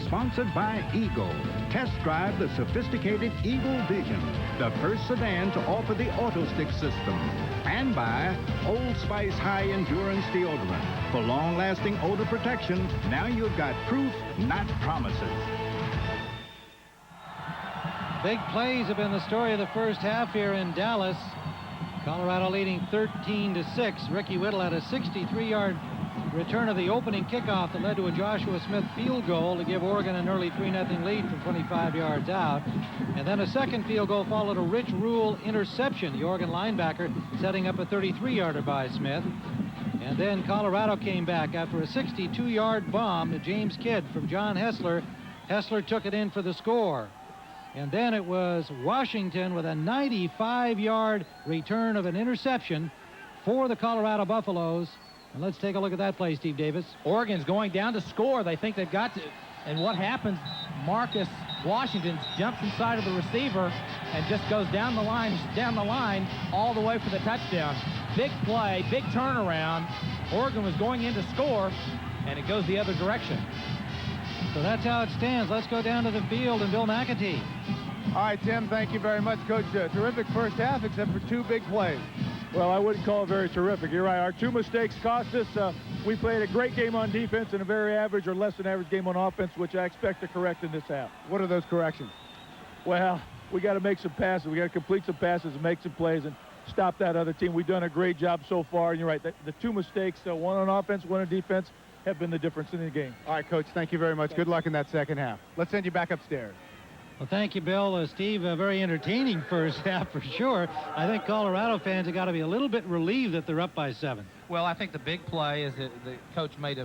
sponsored by Eagle. Test drive the sophisticated Eagle Vision, the first sedan to offer the AutoStick system. And by Old Spice High Endurance Deodorant. For long-lasting odor protection, now you've got proof, not promises. Big plays have been the story of the first half here in Dallas. Colorado leading 13-6. Ricky Whittle had a 63-yard return of the opening kickoff that led to a Joshua Smith field goal to give Oregon an early 3-0 lead from 25 yards out. And then a second field goal followed a Rich Rule interception, the Oregon linebacker setting up a 33-yarder by Smith. And then Colorado came back after a 62-yard bomb to James Kidd from John Hessler. Hessler took it in for the score. And then it was Washington with a 95-yard return of an interception for the Colorado Buffaloes. And let's take a look at that play, Steve Davis. Oregon's going down to score. They think they've got to. And what happens, Marcus Washington jumps inside of the receiver and just goes down the line, all the way for the touchdown. Big play, big turnaround. Oregon was going in to score, and it goes the other direction. So that's how it stands. Let's go down to the field and Bill McAtee. All right, Tim, thank you very much, Coach. Terrific first half, except for two big plays. Well, I wouldn't call it very terrific. You're right. Our two mistakes cost us. We played a great game on defense and a very average or less than average game on offense, which I expect to correct in this half. What are those corrections? Well, we got to make some passes. We got to complete some passes and make some plays and stop that other team. We've done a great job so far. And you're right. The two mistakes, one on offense, one on defense, have been the difference in the game. All right, Coach, thank you very much. Good luck in that second half. Let's send you back upstairs. Well, thank you, Bill. Steve, a very entertaining first half for sure. I think Colorado fans have got to be a little bit relieved that they're up by 7. Well, I think the big play, as the coach made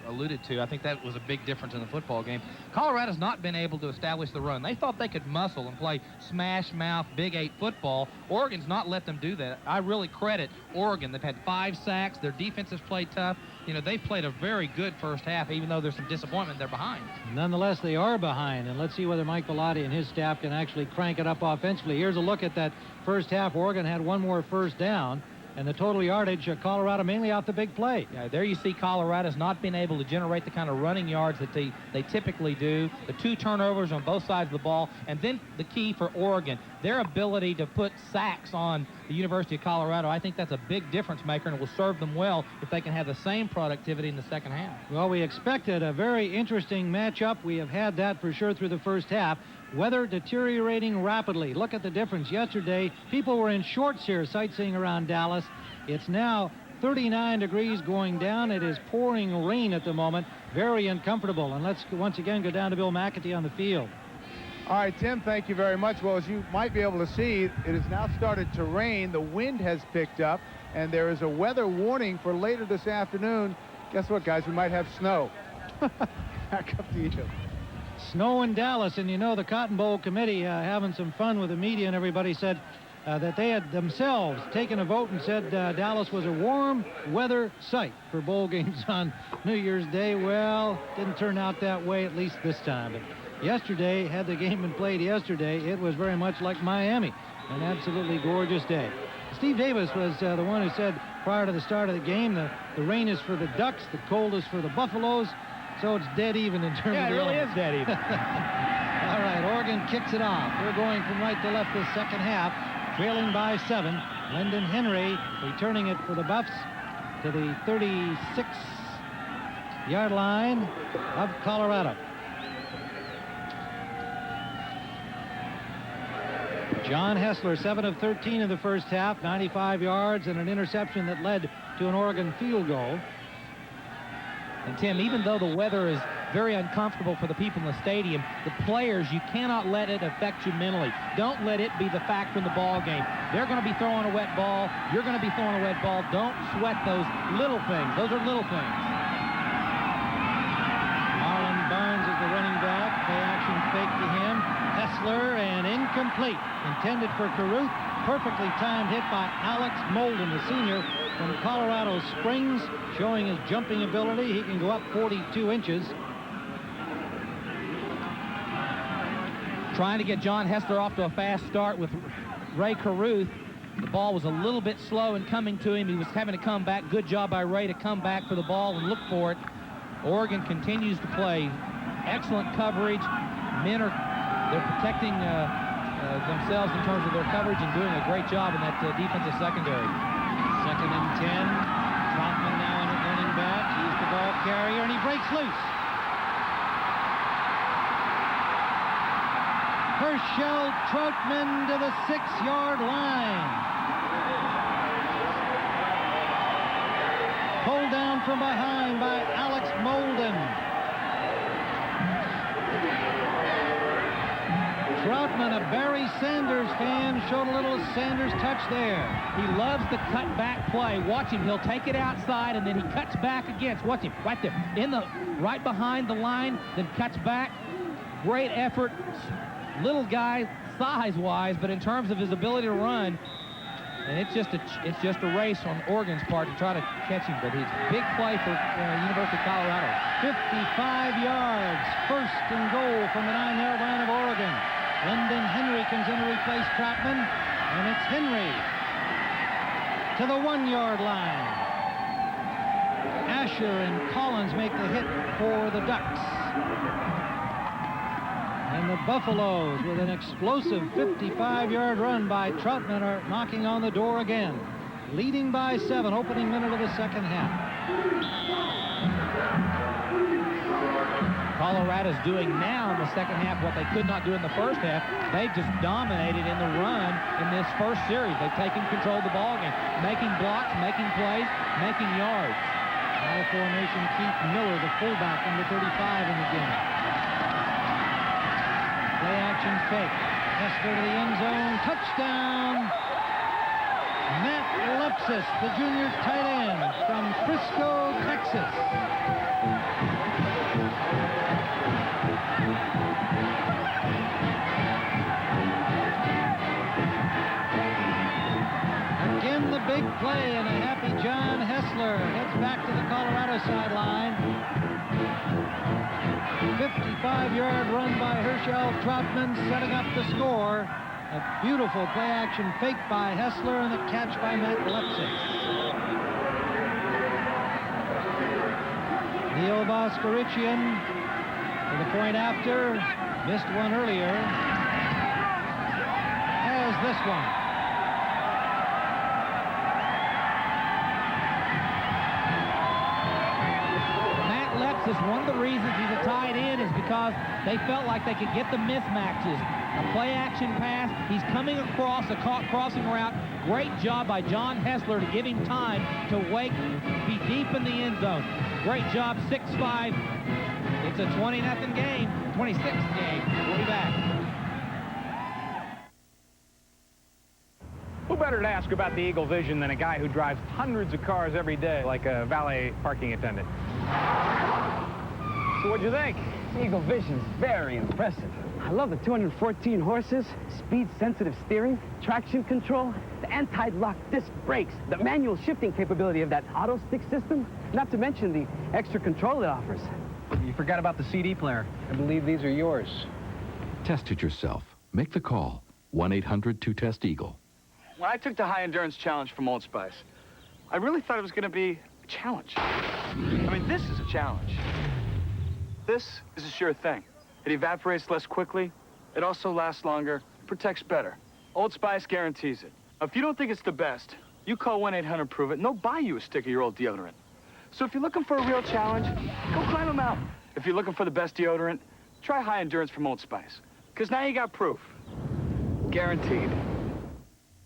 alluded to, I think that was a big difference in the football game. Colorado's not been able to establish the run. They thought they could muscle and play smash mouth, Big 8 football. Oregon's not let them do that. I really credit Oregon. They've had 5 sacks. Their defense has played tough. You know, they played a very good first half, even though there's some disappointment. They're behind. Nonetheless, they are behind, and let's see whether Mike Bellotti and his staff can actually crank it up offensively. Here's a look at that first half. Oregon had one more first down. And the total yardage, Colorado mainly out the big play. Yeah, there you see Colorado's not been able to generate the kind of running yards that they typically do. The 2 turnovers on both sides of the ball. And then the key for Oregon, their ability to put sacks on the University of Colorado. I think that's a big difference maker, and it will serve them well if they can have the same productivity in the second half. Well, we expected a very interesting matchup. We have had that for sure through the first half. Weather deteriorating rapidly. Look at the difference. Yesterday, people were in shorts here sightseeing around Dallas. It's now 39 degrees going down. It is pouring rain at the moment. Very uncomfortable. And let's once again go down to Bill McAtee on the field. All right, Tim, thank you very much. Well, as you might be able to see, it has now started to rain. The wind has picked up, and there is a weather warning for later this afternoon. Guess what, guys? We might have snow. Back up to you. Snow in Dallas, and you know the Cotton Bowl committee having some fun with the media, and everybody said that they had themselves taken a vote and said Dallas was a warm weather site for bowl games on New Year's Day. Well, didn't turn out that way, at least this time. But yesterday, had the game been played yesterday, it was very much like Miami, an absolutely gorgeous day. Steve Davis was the one who said prior to the start of the game, the rain is for the Ducks, the cold is for the Buffaloes. So it's dead even in terms of... Yeah, it really is dead even. All right, Oregon kicks it off. They're going from right to left this second half, trailing by 7. Lyndon Henry returning it for the Buffs to the 36-yard line of Colorado. John Hessler, 7 of 13 in the first half, 95 yards and an interception that led to an Oregon field goal. And Tim, even though the weather is very uncomfortable for the people in the stadium, the players, you cannot let it affect you mentally. Don't let it be the factor in the ball game. They're going to be throwing a wet ball. You're going to be throwing a wet ball. Don't sweat those little things. Those are little things. Marlon Barnes is the running back. Play action fake to him. Hessler and incomplete. Intended for Caruth. Perfectly timed hit by Alex Molden, the senior from Colorado Springs, showing his jumping ability. He can go up 42 inches. Trying to get John Hessler off to a fast start with Ray Caruth. The ball was a little bit slow in coming to him. He was having to come back. Good job by Ray to come back for the ball and look for it. Oregon continues to play excellent coverage. They're protecting themselves in terms of their coverage and doing a great job in that defensive secondary. 2nd and 10. Troutman now in at running back. He's the ball carrier, and he breaks loose. Herschel Troutman to the 6-yard line. Pulled down from behind by Alex Molden. Troutman, a Barry Sanders fan, showed a little Sanders touch there. He loves the cut-back play. Watch him. He'll take it outside, and then he cuts back against. Watch him. Right there. Right behind the line, then cuts back. Great effort. Little guy size-wise, but in terms of his ability to run, and it's just a race on Oregon's part to try to catch him, but it's a big play for University of Colorado. 55 yards, 1st and goal from the 9-yard line of Oregon. London Henry comes in to replace Troutman, and it's Henry to the 1-yard line. Asher and Collins make the hit for the Ducks. And the Buffaloes, with an explosive 55-yard run by Troutman, are knocking on the door again. Leading by 7, opening minute of the second half. Colorado's doing now in the second half what they could not do in the first half. They've just dominated in the run in this first series. They've taken control of the ball game, making blocks, making plays, making yards. Now formation, Keith Miller, the fullback, number 35 in the game. Play action fake. Hessler to the end zone. Touchdown! Matt Lepsis, the junior tight end from Frisco, Texas. Again, the big play, and a happy John Hessler heads back to the Colorado sideline. 55-yard run by Herschel Troutman, setting up the score. A beautiful play-action fake by Hessler and the catch by Matt Lepsis. Neil Voskerichian for the point after. Missed one earlier. Has this one. Is one of the reasons he's a tight end is because they felt like they could get the mismatches. A play-action pass, he's coming across a crossing route. Great job by John Hessler to give him time to be deep in the end zone. Great job, 6'5". It's a 20-0 game, 26 game. We'll be back. Who better to ask about the Eagle Vision than a guy who drives hundreds of cars every day, like a valet parking attendant? So what'd you think? Eagle Vision's very impressive. I love the 214 horses, speed-sensitive steering, traction control, the anti-lock disc brakes, the manual shifting capability of that auto stick system, not to mention the extra control it offers. You forgot about the CD player. I believe these are yours. Test it yourself. Make the call. 1-800-2-TEST-EAGLE. When I took the High Endurance Challenge from Old Spice, I really thought it was going to be a challenge. I mean, this is a challenge. This is a sure thing. It evaporates less quickly. It also lasts longer, protects better. Old Spice guarantees it. If you don't think it's the best, you call 1-800-PROVE-IT and they'll buy you a stick of your old deodorant. So if you're looking for a real challenge, go climb a mountain. If you're looking for the best deodorant, try High Endurance from Old Spice. Because now you got proof. Guaranteed.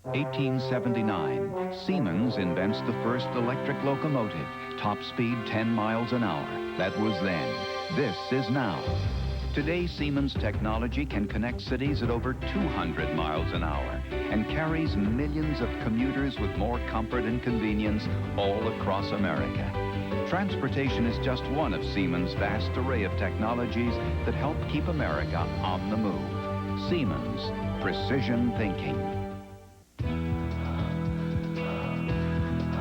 1879, Siemens invents the first electric locomotive, top speed 10 miles an hour. That was then. This is now. Today, Siemens technology can connect cities at over 200 miles an hour and carries millions of commuters with more comfort and convenience all across America. Transportation is just one of Siemens' vast array of technologies that help keep America on the move. Siemens, precision thinking.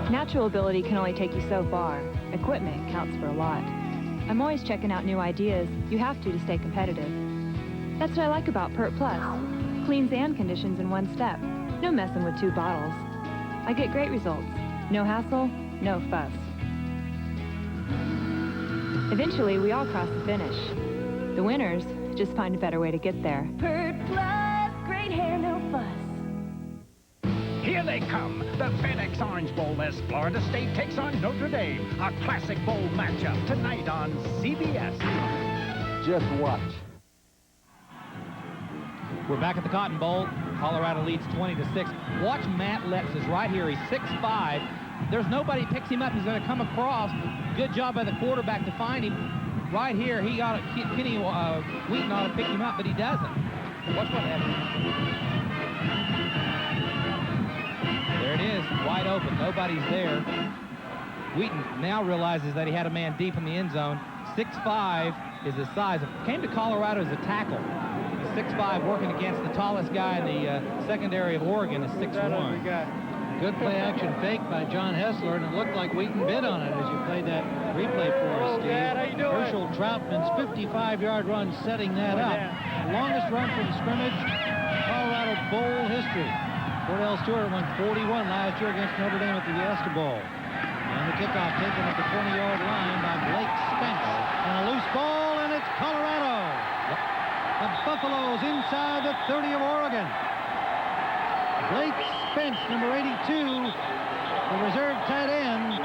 Natural ability can only take you so far. Equipment counts for a lot. I'm always checking out new ideas. You have to stay competitive. That's what I like about Pert Plus. Cleans and conditions in one step. No messing with 2 bottles. I get great results. No hassle, no fuss. Eventually, we all cross the finish. The winners just find a better way to get there. Pert Plus, great hair, no fuss. Here they come, the FedEx Orange Bowl as Florida State takes on Notre Dame. A classic bowl matchup tonight on CBS. Just watch. We're back at the Cotton Bowl. Colorado leads 20-6. Watch Matt Lepsis right here. He's 6'5". There's nobody picks him up. He's going to come across. Good job by the quarterback to find him. Right here, he got Kenny Wheaton ought to pick him up, but he doesn't. Watch what happens. There it is, wide open. Nobody's there. Wheaton now realizes that he had a man deep in the end zone. 6'5" is his size. Came to Colorado as a tackle. He's 6'5", working against the tallest guy in the secondary of Oregon is 6'1". Good play-action fake by John Hessler, and it looked like Wheaton bid on it as you played that replay for us, Steve. Dad, how you doing? Herschel Troutman's 55-yard run setting that up. The longest run from scrimmage in Colorado Bowl history. Cordell Stewart won 41 last year against Notre Dame at the Fiesta Bowl. And the kickoff taken at the 20-yard line by Blake Spence. And a loose ball, and it's Colorado. The Buffaloes inside the 30 of Oregon. Blake Spence, number 82, the reserve tight end,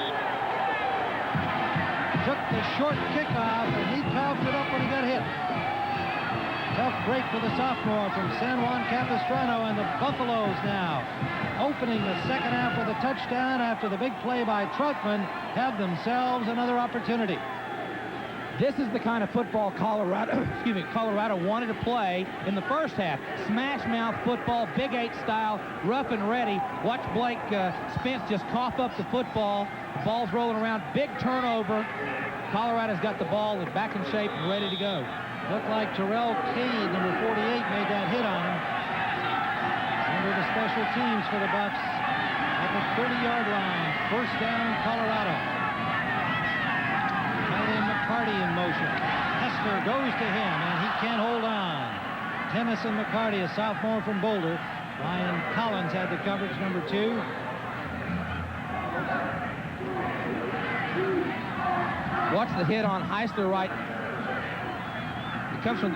took the short kickoff, and he coughed it up when he got hit. Tough break for the sophomore from San Juan Capistrano, and the Buffaloes now, opening the second half with a touchdown after the big play by Troutman, have themselves another opportunity. This is the kind of football Colorado wanted to play in the first half. Smash mouth football, Big 8 style, rough and ready. Watch Blake Spence just cough up the football. The ball's rolling around, big turnover. Colorado's got the ball back in shape and ready to go. Looked like Terrell Cade, number 48, made that hit on him. Under the special teams for the Bucks at the 30-yard line. First down, Colorado. McCarty in motion. Hessler goes to him, and he can't hold on. Tennyson McCarty, a sophomore from Boulder. Ryan Collins had the coverage, number 2. Watch the hit on Heisler right.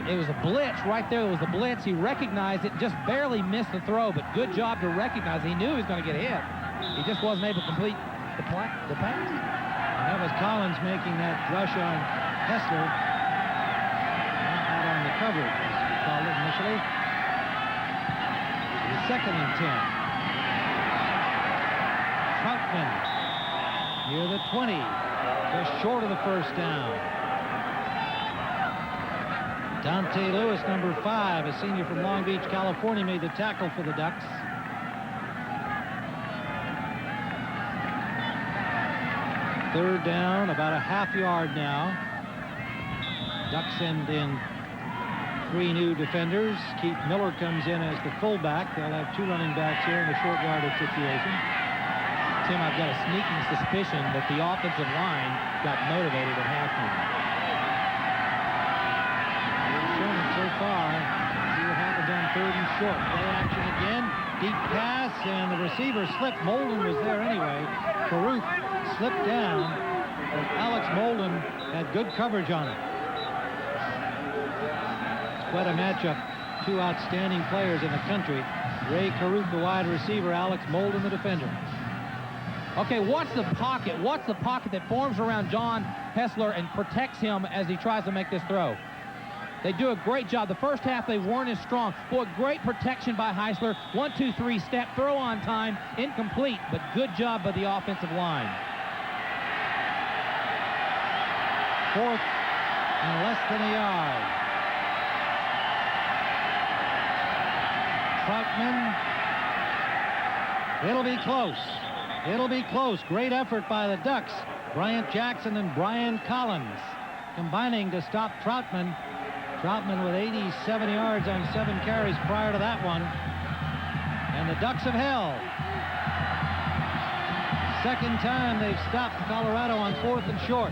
It was a blitz right there. It was a blitz. He recognized it, just barely missed the throw, but good job to recognize. He knew he was going to get hit. He just wasn't able to complete the pass. That was Collins making that rush on Hessler. Not on the coverage, as we called it initially. The 2nd and 10. Troutman near the 20, just short of the first down. Dante Lewis, number 5, a senior from Long Beach, California, made the tackle for the Ducks. Third down, about a half yard now. Ducks send in 3 new defenders. Keith Miller comes in as the fullback. They'll have 2 running backs here in the short yardage situation. Tim, I've got a sneaking suspicion that the offensive line got motivated at halftime. Shown so far. See what happens on 3rd and short. Play action again. Deep pass, and the receiver slipped. Molden was there anyway. Caruth slipped down, but Alex Molden had good coverage on it. It's quite a matchup. 2 outstanding players in the country. Ray Caruth, the wide receiver, Alex Molden, the defender. Okay, watch the pocket. Watch the pocket that forms around John Hessler and protects him as he tries to make this throw. They do a great job. The first half, they weren't as strong. Boy, great protection by Heisler. 1, 2, 3 step, throw on time, incomplete, but good job by the offensive line. 4th and less than a yard. Troutman. It'll be close. It'll be close. Great effort by the Ducks. Bryant Jackson and Brian Collins combining to stop Troutman. Troutman with 87 yards on 7 carries prior to that one. And the Ducks have held. Second time they've stopped Colorado on 4th and short.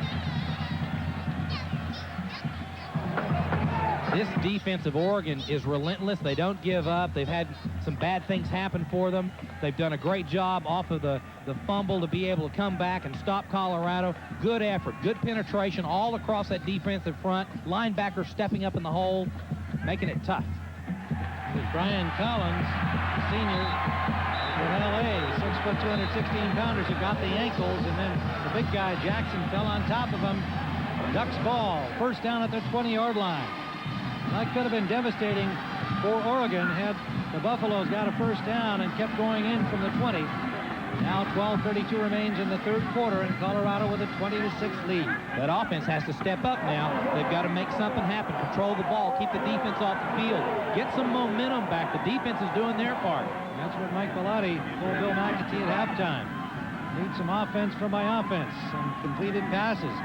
This defense of Oregon is relentless. They don't give up. They've had some bad things happen for them. They've done a great job off of the fumble to be able to come back and stop Colorado. Good effort, good penetration all across that defensive front. Linebackers stepping up in the hole, making it tough. There's Brian Collins, senior from L.A., 6 foot 216 pounders who got the ankles, and then the big guy, Jackson, fell on top of him. Ducks ball, first down at the 20-yard line. That could have been devastating for Oregon had the Buffaloes got a first down and kept going in from the 20. Now 12:32 remains in the third quarter, and Colorado with a 20-6 lead. That offense has to step up now. They've got to make something happen. Control the ball. Keep the defense off the field. Get some momentum back. The defense is doing their part. That's what Mike Bellotti told Bill McAtee at halftime. Need some offense from my offense. Some completed passes.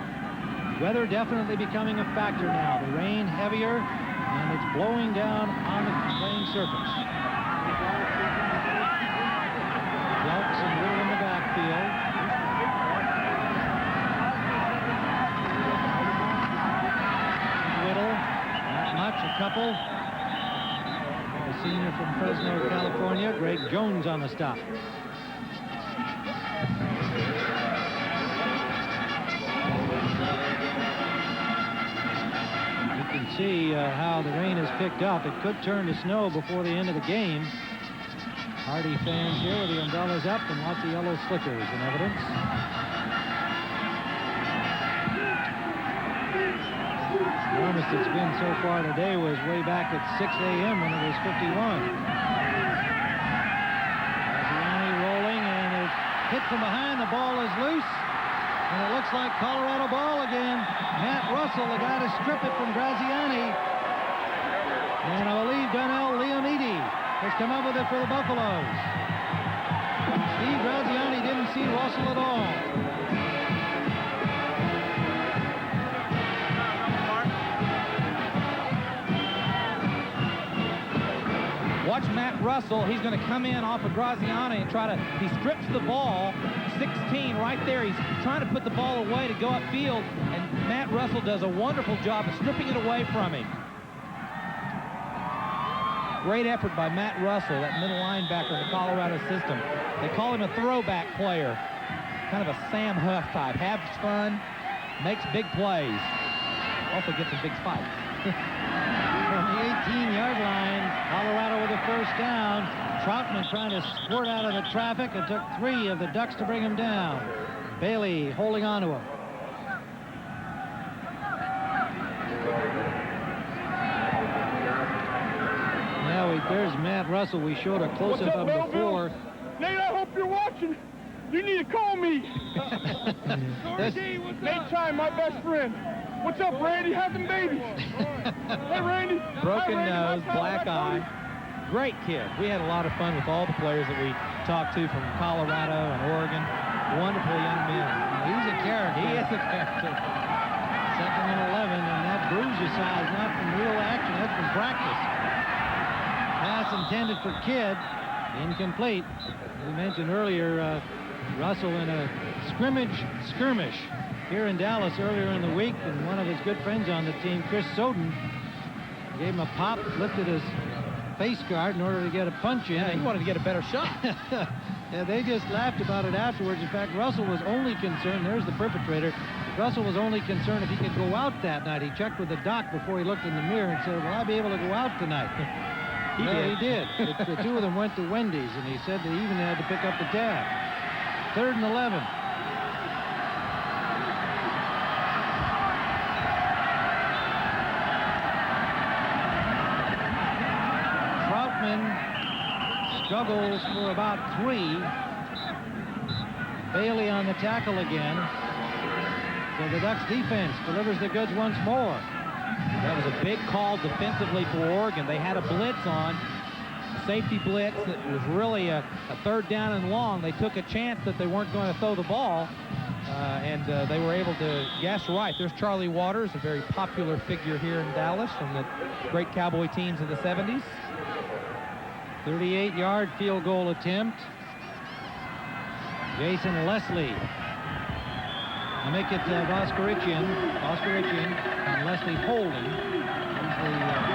Weather definitely becoming a factor now. The rain heavier, and it's blowing down on the playing surface. Jelks and Little in the backfield. Whittle, not much, a couple. A senior from Fresno, California. Greg Jones on the stop. See how the rain has picked up. It could turn to snow before the end of the game. Hardy fans here with the umbrellas up and lots of yellow slickers in evidence. The warmest it's been so far today was way back at 6 a.m. when it was 51. Graziani rolling, and it's hit from behind. The ball is loose. And it looks like Colorado ball again. Matt Russell, the guy to strip it from Graziani. And I believe Donnell Leomidi has come up with it for the Buffaloes. Steve Graziani didn't see Russell at all. Watch Matt Russell. He's going to come in off of Graziani and he strips the ball. 16 right there. He's trying to put the ball away to go upfield, and Matt Russell does a wonderful job of stripping it away from him. Great effort by Matt Russell, that middle linebacker in the Colorado system. They call him a throwback player, kind of a Sam Huff type. Has fun, makes big plays, also gets in big fights. From the 18-yard line, Colorado with a first down. Troutman trying to squirt out of the traffic. It took 3 of the Ducks to bring him down. Bailey holding on to him. Now there's Matt Russell. We showed a close-up of him before. Nate, I hope you're watching. You need to call me. Nate Chime, my best friend. What's up, Randy? How's them babies? Hey, Randy. Broken Hi, Randy. nose, black eye. Great kid. We had a lot of fun with all the players that we talked to from Colorado and Oregon. Wonderful young men. He's a character. He is a character. 2nd and 11, and that bruise you saw is not from real action. That's from practice. Pass intended for Kidd. Incomplete. We mentioned earlier Russell in a skirmish here in Dallas earlier in the week, and one of his good friends on the team, Chris Soden, gave him a pop, lifted his face guard in order to get a punch in. Yeah, he wanted to get a better shot. Yeah, they just laughed about it afterwards. In fact, Russell was only concerned, there's the perpetrator, Russell was only concerned if he could go out that night. He checked with the doc before he looked in the mirror and said, will I be able to go out tonight? He did. The 2 of them went to Wendy's, and he said they even had to pick up the tab. 3rd and 11. Struggles for about 3. Bailey on the tackle again. So the Ducks defense delivers the goods once more. That was a big call defensively for Oregon. They had a blitz on, a safety blitz that was really a 3rd down and long. They took a chance that they weren't going to throw the ball, and they were able to guess right. There's Charlie Waters, a very popular figure here in Dallas from the great Cowboy teams of the 70s. 38-yard field goal attempt. Jason Leslie. I make it Voskerichian and Leslie Holden. He's the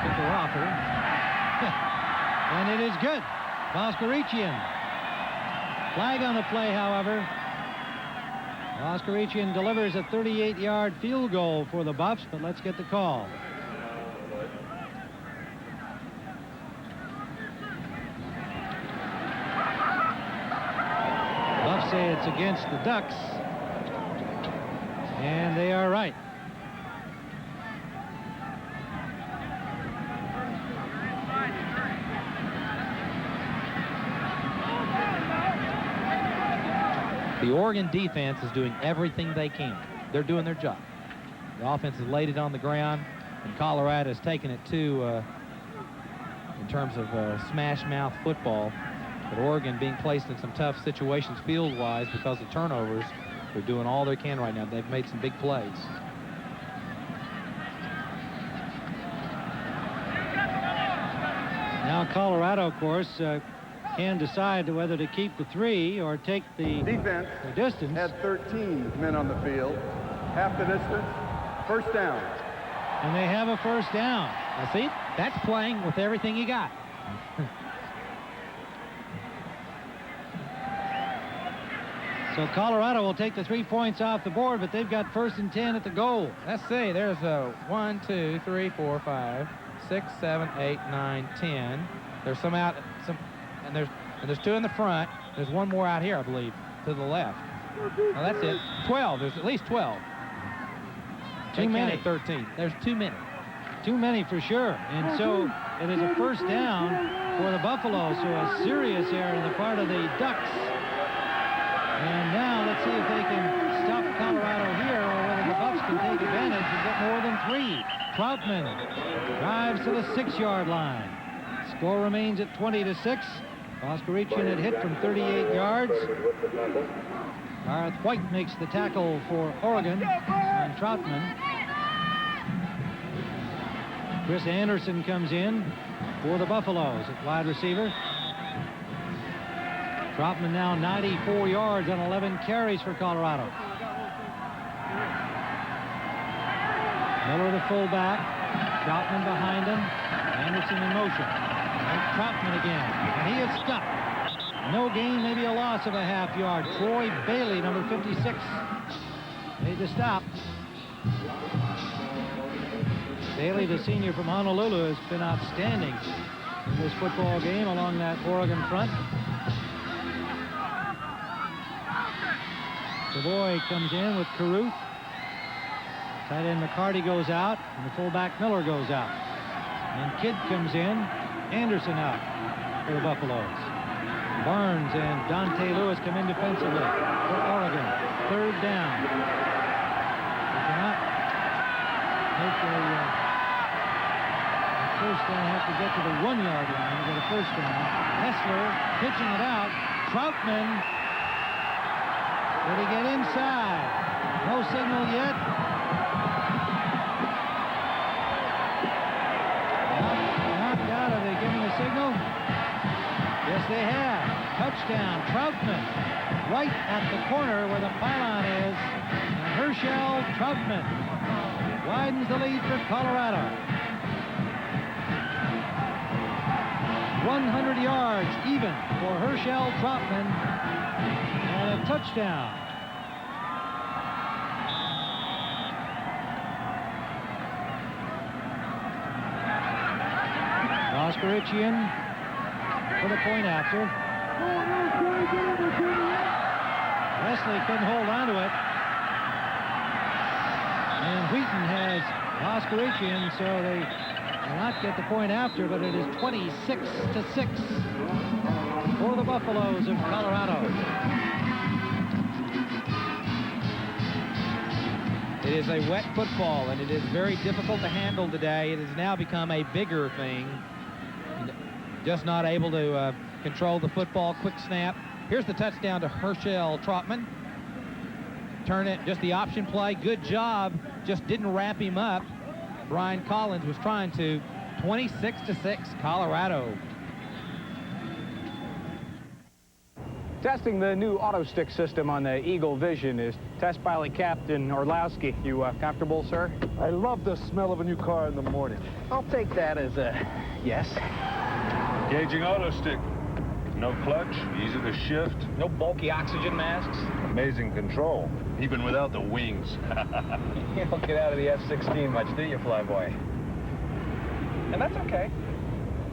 took her off her. And it is good. Voskerichian. Flag on the play, however. Voskerichian delivers a 38-yard field goal for the Buffs, but let's get the call. Buffs say it's against the Ducks, and they are right. The Oregon defense is doing everything they can. They're doing their job. The offense has laid it on the ground, and Colorado has taken it to, in terms of smash mouth football. But Oregon being placed in some tough situations field-wise because of turnovers, they're doing all they can right now. They've made some big plays. Now Colorado, of course, can decide whether to keep the 3 or take the defense. The distance. Had 13 men on the field. Half the distance. First down. And they have a first down. Now see, that's playing with everything you got. So Colorado will take the 3 points off the board, but they've got 1st and 10 at the goal. Let's see. There's 1, 2, 3, 4, 5, 6, 7, 8, 9, 10. There's some out, and there's 2 in the front. There's 1 more out here, I believe, to the left. Well, that's it. 12. There's at least 12. Too many. 13. There's too many. Too many for sure. And so it is a first down for the Buffalo. So a serious error on the part of the Ducks. And now let's see if they can stop Colorado here or whether the Buffs can take advantage and get more than 3. Troutman drives to the 6-yard line. Score remains at 20-6. Voskerichian had hit from 38 yards. Gareth White makes the tackle for Oregon on Troutman. Chris Anderson comes in for the Buffaloes at wide receiver. Troutman now 94 yards on 11 carries for Colorado. Miller the fullback. Troutman behind him. Anderson in motion. And Troutman again. And he is stopped. No gain, maybe a loss of a half yard. Troy Bailey, number 56, made the stop. Bailey, the senior from Honolulu, has been outstanding in this football game along that Oregon front. Savoy comes in with Caruth. Tight end McCarty goes out, and the fullback Miller goes out. And Kidd comes in, Anderson out for the Buffaloes. Barnes and Dante Lewis come in defensively for Oregon. 3rd down. They cannot make a first down. Have to get to the 1-yard line to get a first down. Hessler pitching it out. Troutman. Did he get inside? No signal yet. Knocked out. Are they giving a signal? Yes, they have. Touchdown, Troutman. Right at the corner where the pylon is. And Herschel Troutman widens the lead for Colorado. 100 yards even for Herschel Troutman. And a touchdown. Voskerichian for the point after. Wesley couldn't hold on to it. And Wheaton has Voskerichian, so they will not get the point after, but it is 26-6 for the Buffaloes of Colorado. It is a wet football, and it is very difficult to handle today. It has now become a bigger thing. Just not able to control the football. Quick snap. Here's the touchdown to Herschel Troutman. Turn it, just the option play. Good job. Just didn't wrap him up. Brian Collins was trying to. 26-6, Colorado. Testing the new auto stick system on the Eagle Vision is test pilot Captain Orlowski. You comfortable, sir? I love the smell of a new car in the morning. I'll take that as a yes. Gauging auto stick. No clutch, easy to shift. No bulky oxygen masks. Amazing control, even without the wings. You don't get out of the F-16 much, do you, Flyboy? And that's okay.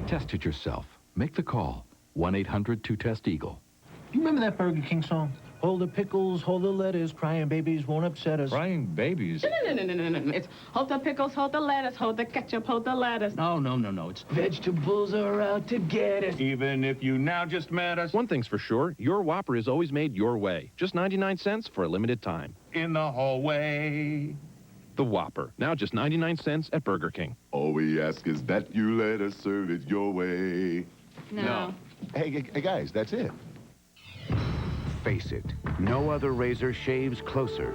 Test it yourself. Make the call. 1-800-2-TEST-EAGLE. You remember that Burger King song? Hold the pickles, hold the lettuce, crying babies won't upset us. Crying babies? No. It's hold the pickles, hold the lettuce, hold the ketchup, hold the lettuce. No. It's vegetables are out to get us. Even if you now just met us. One thing's for sure, your Whopper is always made your way. Just 99 cents for a limited time. In the hallway. The Whopper, now just 99 cents at Burger King. All we ask is that you let us serve it your way. No. Hey, guys, that's it. Face it, no other razor shaves closer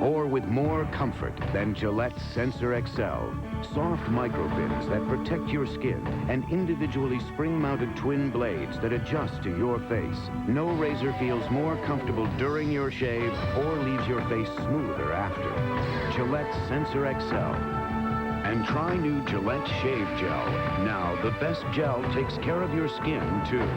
or with more comfort than Gillette Sensor XL. Soft microfins that protect your skin and individually spring-mounted twin blades that adjust to your face. No razor feels more comfortable during your shave or leaves your face smoother after. Gillette Sensor XL. And try new Gillette Shave Gel. Now, the best gel takes care of your skin, too.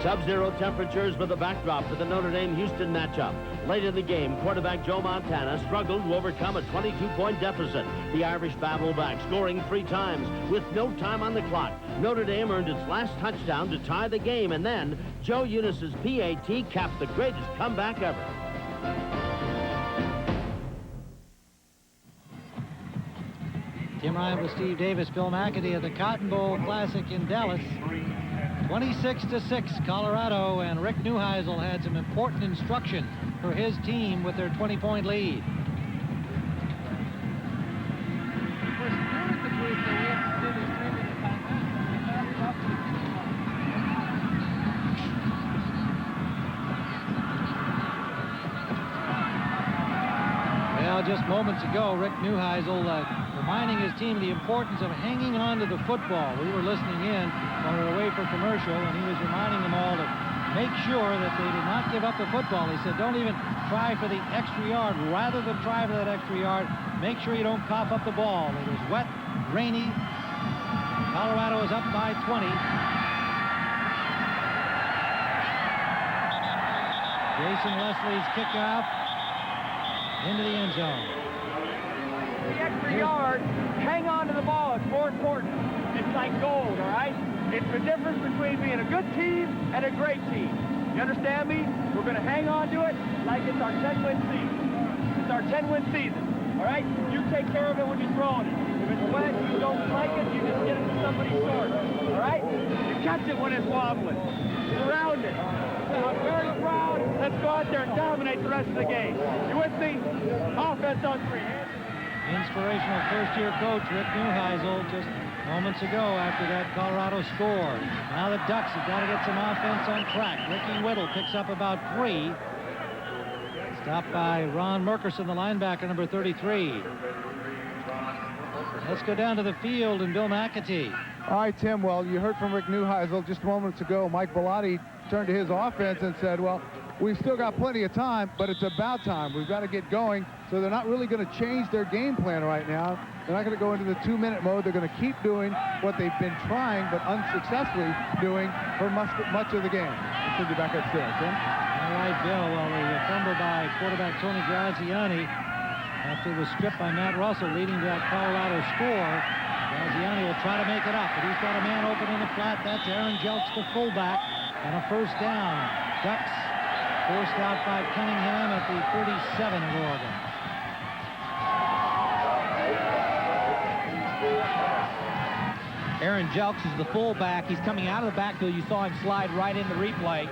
Sub-zero temperatures were the backdrop for the Notre Dame-Houston matchup. Late in the game, quarterback Joe Montana struggled to overcome a 22-point deficit. The Irish battled back, scoring 3 times with no time on the clock. Notre Dame earned its last touchdown to tie the game, and then Joe Eunice's PAT capped the greatest comeback ever. Tim Ryan with Steve Davis, Bill McAtee at the Cotton Bowl Classic in Dallas. 26-6, Colorado, and Rick Neuheisel had some important instruction for his team with their 20-point lead. Well, just moments ago, Rick Neuheisel reminding his team of the importance of hanging on to the football. We were listening in when we were away for commercial, and he was reminding them all to make sure that they did not give up the football. He said, don't even try for the extra yard. Rather than try for that extra yard, make sure you don't cough up the ball. It was wet, rainy. Colorado is up by 20. Jason Leslie's kick out into the end zone. The extra yard, hang on to the ball. It's more important. It's like gold, all right? It's the difference between being a good team and a great team. You understand me? We're going to hang on to it like it's our 10-win season. It's our 10-win season, all right? You take care of it when you're throwing it. If it's wet, you don't like it, you just get it to somebody short, all right? You catch it when it's wobbling. Surround it. I'm very proud. Let's go out there and dominate the rest of the game. You with me? Offense on 3. Inspirational first-year coach Rick Neuheisel just moments ago after that Colorado score. Now the Ducks have got to get some offense on track. Ricky Whittle picks up about 3. Stopped by Ron Merkerson, the linebacker, number 33. Let's go down to the field and Bill McAtee. All right, Tim, well, you heard from Rick Neuheisel just moments ago. Mike Bellotti turned to his offense and said, well, we've still got plenty of time, but it's about time. We've got to get going. So they're not really going to change their game plan right now. They're not going to go into the 2-minute mode. They're going to keep doing what they've been trying but unsuccessfully doing for much of the game. I'll send you back upstairs, Tim. All right, Bill. Well, the fumble by quarterback Tony Graziani after the strip by Matt Russell leading to that Colorado score. Graziani will try to make it up, but he's got a man open in the flat. That's Aaron Jelks, the fullback, and a first down. Ducks forced out by Cunningham at the 37 of Oregon. Aaron Jelks is the fullback. He's coming out of the backfield. You saw him slide right in the replay.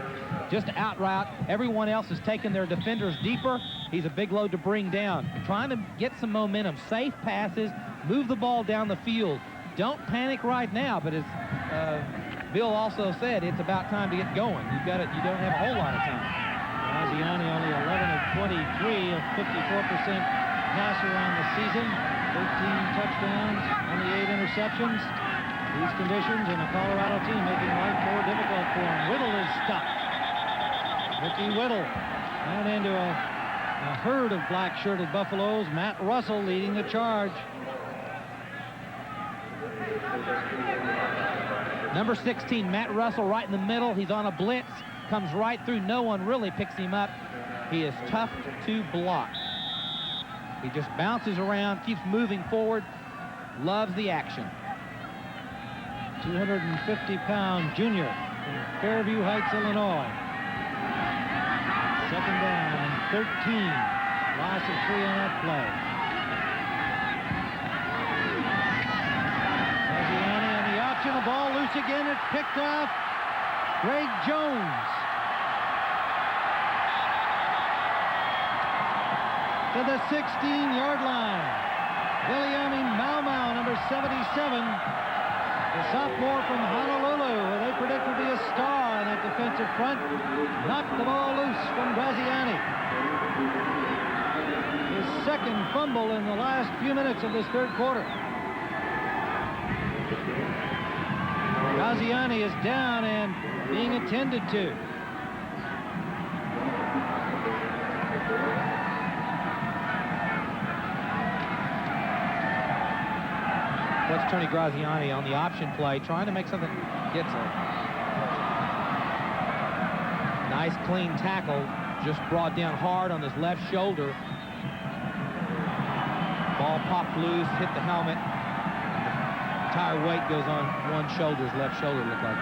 Just out route. Everyone else has taken their defenders deeper. He's a big load to bring down. Trying to get some momentum. Safe passes. Move the ball down the field. Don't panic right now, but as Bill also said, it's about time to get going. You don't have a whole lot of time. Graziani only 11 of 23, a 54% passer on the season, 13 touchdowns, only 8 interceptions. These conditions and the Colorado team making life more difficult for him. Whittle is stuck. Ricky Whittle ran into a herd of black-shirted Buffaloes. Matt Russell leading the charge. Number 16, Matt Russell, right in the middle. He's on a blitz, comes right through. No one really picks him up. He is tough to block. He just bounces around, keeps moving forward, loves the action. 250-pound junior from Fairview Heights, Illinois. Second down and 13. Loss of 3 on that play. Graziani on the option. The ball loose again. It's picked off. Greg Jones. To the 16-yard line. Viliami Mau, number 77. The sophomore from Honolulu, who they predict will be a star on that defensive front, knocked the ball loose from Graziani. His second fumble in the last few minutes of this third quarter. Graziani is down and being attended to. That's Tony Graziani on the option play, trying to make something. Gets a nice clean tackle, just brought down hard on his left shoulder. Ball popped loose, hit the helmet. The entire weight goes on one shoulder, his left shoulder looked like.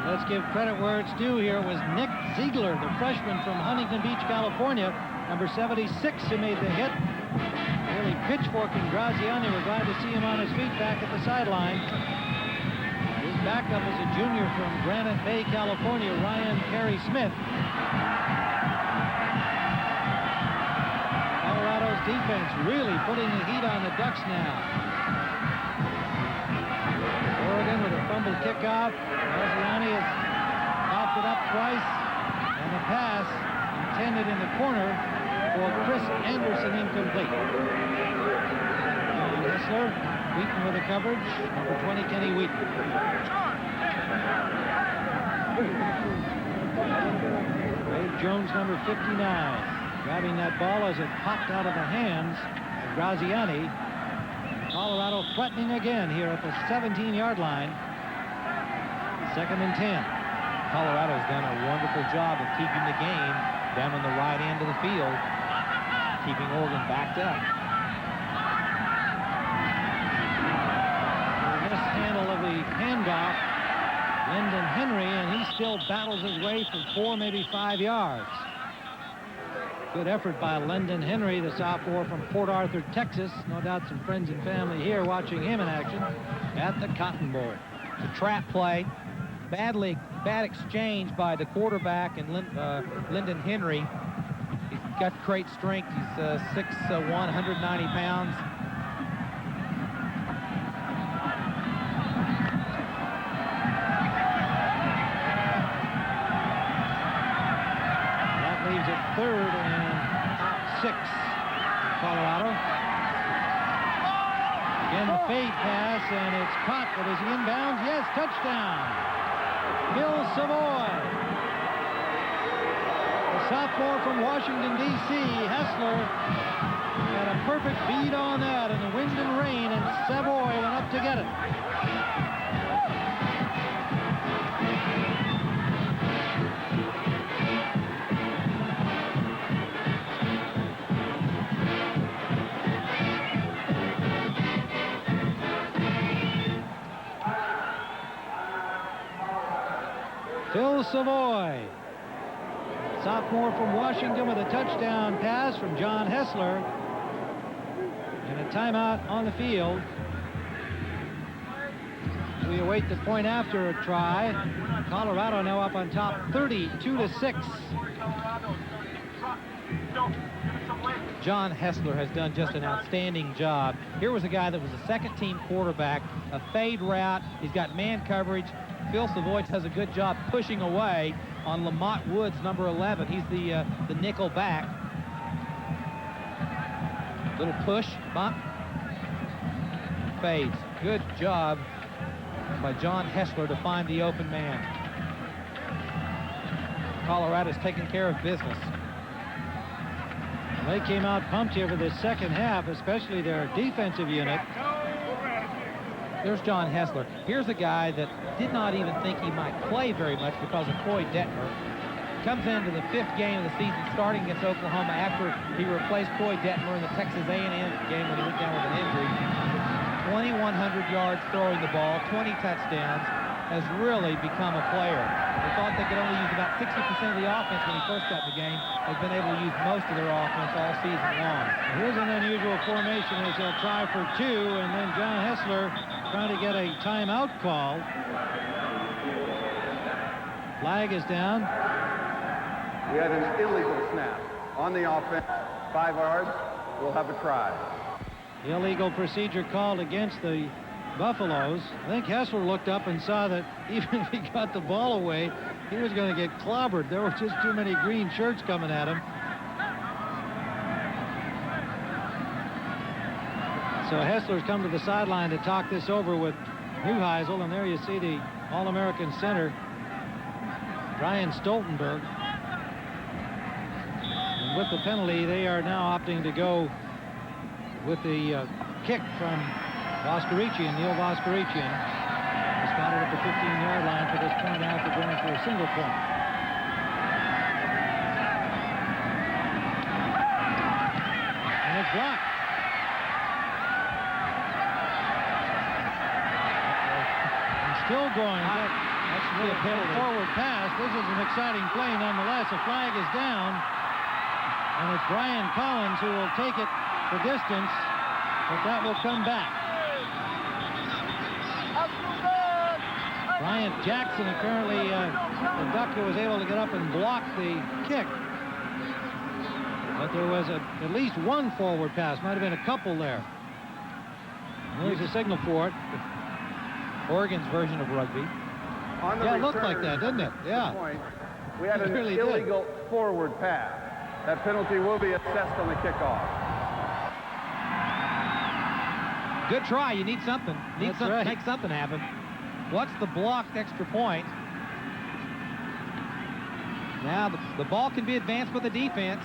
Let's give credit where it's due here. It was Nick Ziegler, the freshman from Huntington Beach, California, number 76, who made the hit. Really pitchforking Graziani. We're glad to see him on his feet back at the sideline. His backup is a junior from Granite Bay, California, Ryan Carey Smith. Colorado's defense really putting the heat on the Ducks now. Oregon with a fumbled kickoff. Graziani has popped it up twice, and the pass intended in the corner for Chris Anderson, incomplete. John Hessler, Wheaton with the coverage. Number 20, Kenny Wheaton. Dave Jones, number 59, grabbing that ball as it popped out of the hands of Graziani. Colorado threatening again here at the 17-yard line. 2nd and 10. Colorado's done a wonderful job of keeping the game down on the right end of the field, keeping Oregon backed up. The mishandle of the handoff, Lyndon Henry, and he still battles his way for 4, maybe 5 yards. Good effort by Lyndon Henry, the sophomore from Port Arthur, Texas. No doubt some friends and family here watching him in action at the Cotton Bowl. It's a trap play. Bad exchange by the quarterback and Lyndon Henry. He's got great strength. He's 6'1", 190 pounds. That leaves it 3rd and 6. Colorado. Again, the fade pass, and it's caught, but is he inbounds? Yes, touchdown. Bill Savoy. The sophomore from Washington, D.C., Hessler, had a perfect bead on that in the wind and rain, and Savoy went up to get it. Phil Savoy, sophomore from Washington, with a touchdown pass from John Hessler, and a timeout on the field. We await the point after a try. Colorado now up on top, 32-6. John Hessler has done just an outstanding job. Here was a guy that was a second-team quarterback, a fade route. He's got man coverage. Phil Savoy does a good job pushing away on Lamont Woods, number 11. He's the nickel back. Little push, bump, fades. Good job by John Hessler to find the open man. Colorado's taking care of business. They came out pumped here for the second half, especially their defensive unit. There's John Hessler. Here's a guy that did not even think he might play very much because of Troy Detmer. Comes into the 5th game of the season starting against Oklahoma after he replaced Troy Detmer in the Texas A&M game when he went down with an injury. 2,100 yards throwing the ball, 20 touchdowns, has really become a player. They thought they could only use about 60% of the offense when he first got in the game. They've been able to use most of their offense all season long. Here's an unusual formation as they'll try for 2, and then John Hessler trying to get a timeout call. Flag is down. We had an illegal snap on the offense, 5 yards. We'll have a try. Illegal procedure called against the Buffaloes. I think Hessler looked up and saw that even if he got the ball away, he was going to get clobbered. There were just too many green shirts coming at him. So Hessler's come to the sideline to talk this over with Neuheisel, and there you see the All-American center, Brian Stoltenberg. And with the penalty, they are now opting to go with the kick from Voskerichian, Neil Voskerichian. He's spotted at the 15-yard line for this point after going for a single point. And it's blocked. And still going. That's really a forward pass. This is an exciting play nonetheless. The flag is down. And it's Brian Collins who will take it the distance, but that will come back. Bryant Jackson, apparently the Ducker was able to get up and block the kick. But there was at least one forward pass. Might have been a couple there. And there's a signal for it. Oregon's version of rugby. Yeah, it looked like that, didn't it? Yeah. We had an really illegal forward pass. That penalty will be assessed on the kickoff. Good try. You need something. That's right. Make something happen. What's the blocked extra point? Now the ball can be advanced with the defense.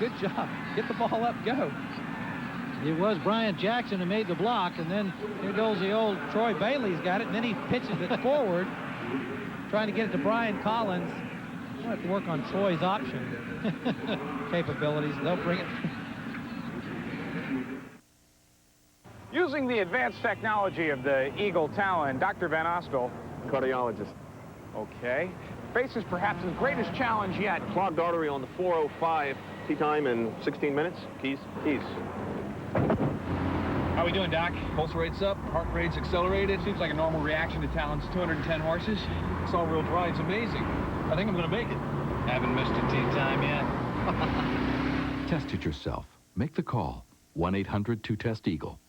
Good job. Get the ball up. Go. It was Bryant Jackson who made the block, and then here goes the old Troy Bailey's got it, and then he pitches it forward, trying to get it to Brian Collins. We'll have to work on Troy's option capabilities. They'll bring it. Using the advanced technology of the Eagle Talon, Dr. Van Ospel, Cardiologist. okay, faces perhaps his greatest challenge yet. Clogged artery on the 405. Tea time in 16 minutes. Keys. How we doing, Doc? Pulse rate's up, heart rate's accelerated. Seems like a normal reaction to Talon's 210 horses. This all-wheel drive's amazing. I think I'm gonna make it. Haven't missed a tea time yet. Test it yourself. Make the call. 1-800-2-TEST-EAGLE.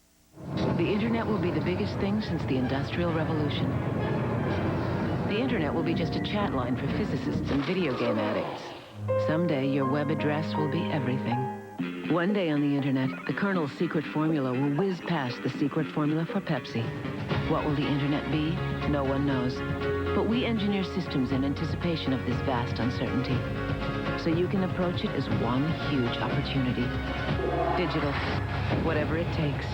The internet will be the biggest thing since the Industrial Revolution. The internet will be just a chat line for physicists and video game addicts. Someday, your web address will be everything. One day on the internet, the Colonel's secret formula will whiz past the secret formula for Pepsi. What will the internet be? No one knows. But we engineer systems in anticipation of this vast uncertainty. So you can approach it as one huge opportunity. Digital. Whatever it takes.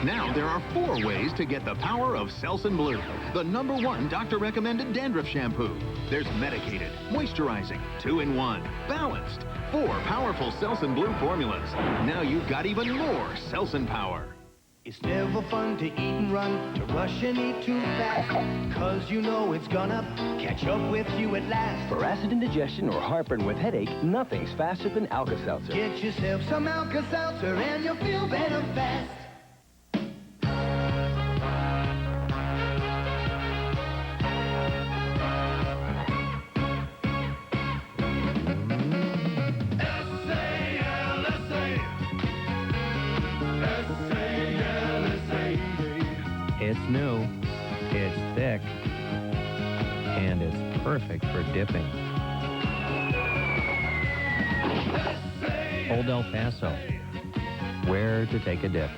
Now there are 4 ways to get the power of Selsun Blue, the #1 doctor-recommended dandruff shampoo. There's medicated, moisturizing, 2-in-1, balanced, 4 powerful Selsun Blue formulas. Now you've got even more Selsun power. It's never fun to eat and run, to rush and eat too fast, 'cause you know it's gonna catch up with you at last. For acid indigestion or heartburn with headache, nothing's faster than Alka-Seltzer. Get yourself some Alka-Seltzer and you'll feel better fast. It's new, it's thick, and it's perfect for dipping. Old El Paso, where to take a dip.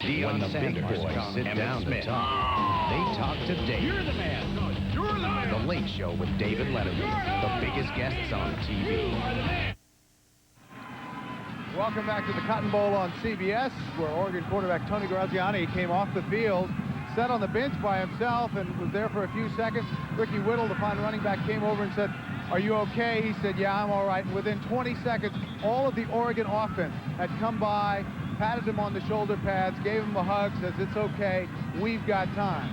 When the big boys sit down to talk, they talk to Dave. You're the man. No, you're the man. The Late Show with David Letterman, the biggest guests on TV. Welcome back to the Cotton Bowl on CBS, where Oregon quarterback Tony Graziani came off the field, sat on the bench by himself, and was there for a few seconds. Ricky Whittle, the fine running back, came over and said, "Are you okay?" He said, "Yeah, I'm all right." And within 20 seconds, all of the Oregon offense had come by, patted him on the shoulder pads, gave him a hug, says, "It's okay, we've got time."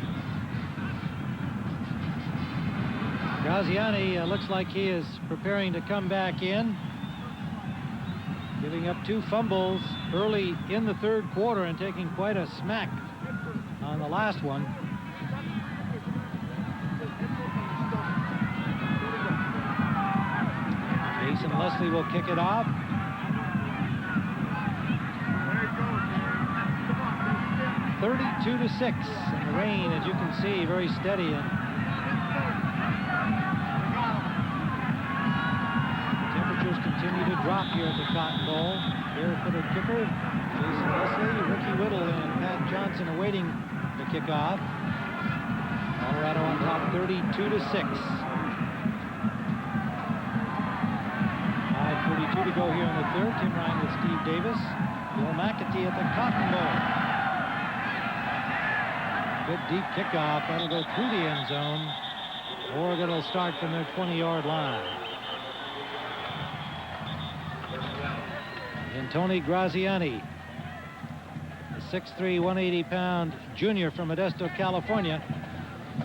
Graziani looks like he is preparing to come back in, giving up 2 fumbles early in the third quarter and taking quite a smack on the last one. Jason Leslie will kick it off. (32-6), and the rain, as you can see, very steady. And temperatures continue to drop here at the Cotton Bowl. Barefooted kicker Jason Leslie, Ricky Whittle, and Pat Johnson awaiting the kickoff. Colorado on top, 32-6. 5:42 to go here in the third. Tim Ryan with Steve Davis. Bill McAtee at the Cotton Bowl. Good deep kickoff. That'll go through the end zone. Oregon will start from their 20-yard line. And Tony Graziani, a 6'3", 180-pound junior from Modesto, California,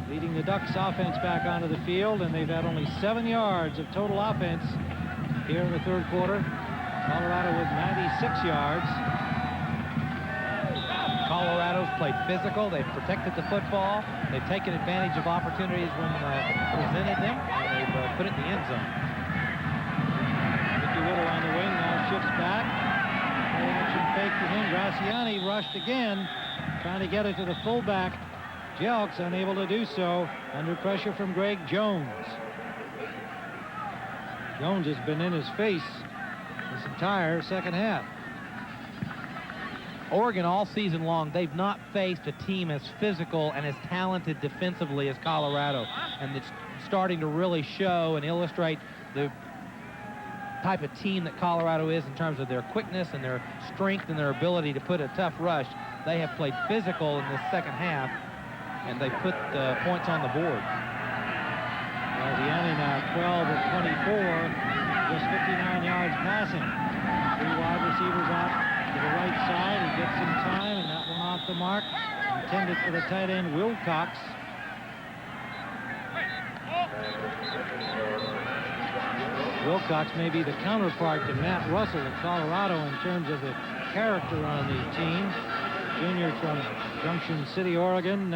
leading the Ducks offense back onto the field, and they've had only 7 yards of total offense here in the third quarter. Colorado with 96 yards. Colorado's played physical. They've protected the football. They've taken advantage of opportunities when presented them, and they've put it in the end zone. Ricky Whittle on the wing now shifts back. Play action fake to him. Graziani rushed again, trying to get it to the fullback. Jelks unable to do so under pressure from Greg Jones. Jones has been in his face this entire second half. Oregon all season long, they've not faced a team as physical and as talented defensively as Colorado. And it's starting to really show and illustrate the type of team that Colorado is in terms of their quickness and their strength and their ability to put a tough rush. They have played physical in this second half, and they put points on the board. Graziani now 12 of 24, just 59 yards passing. 3 wide receivers out to the right side. He gets some time, and that one off the mark. Intended for the tight end, Wilcox. Wilcox may be the counterpart to Matt Russell of Colorado in terms of the character on the team. Junior from Junction City, Oregon.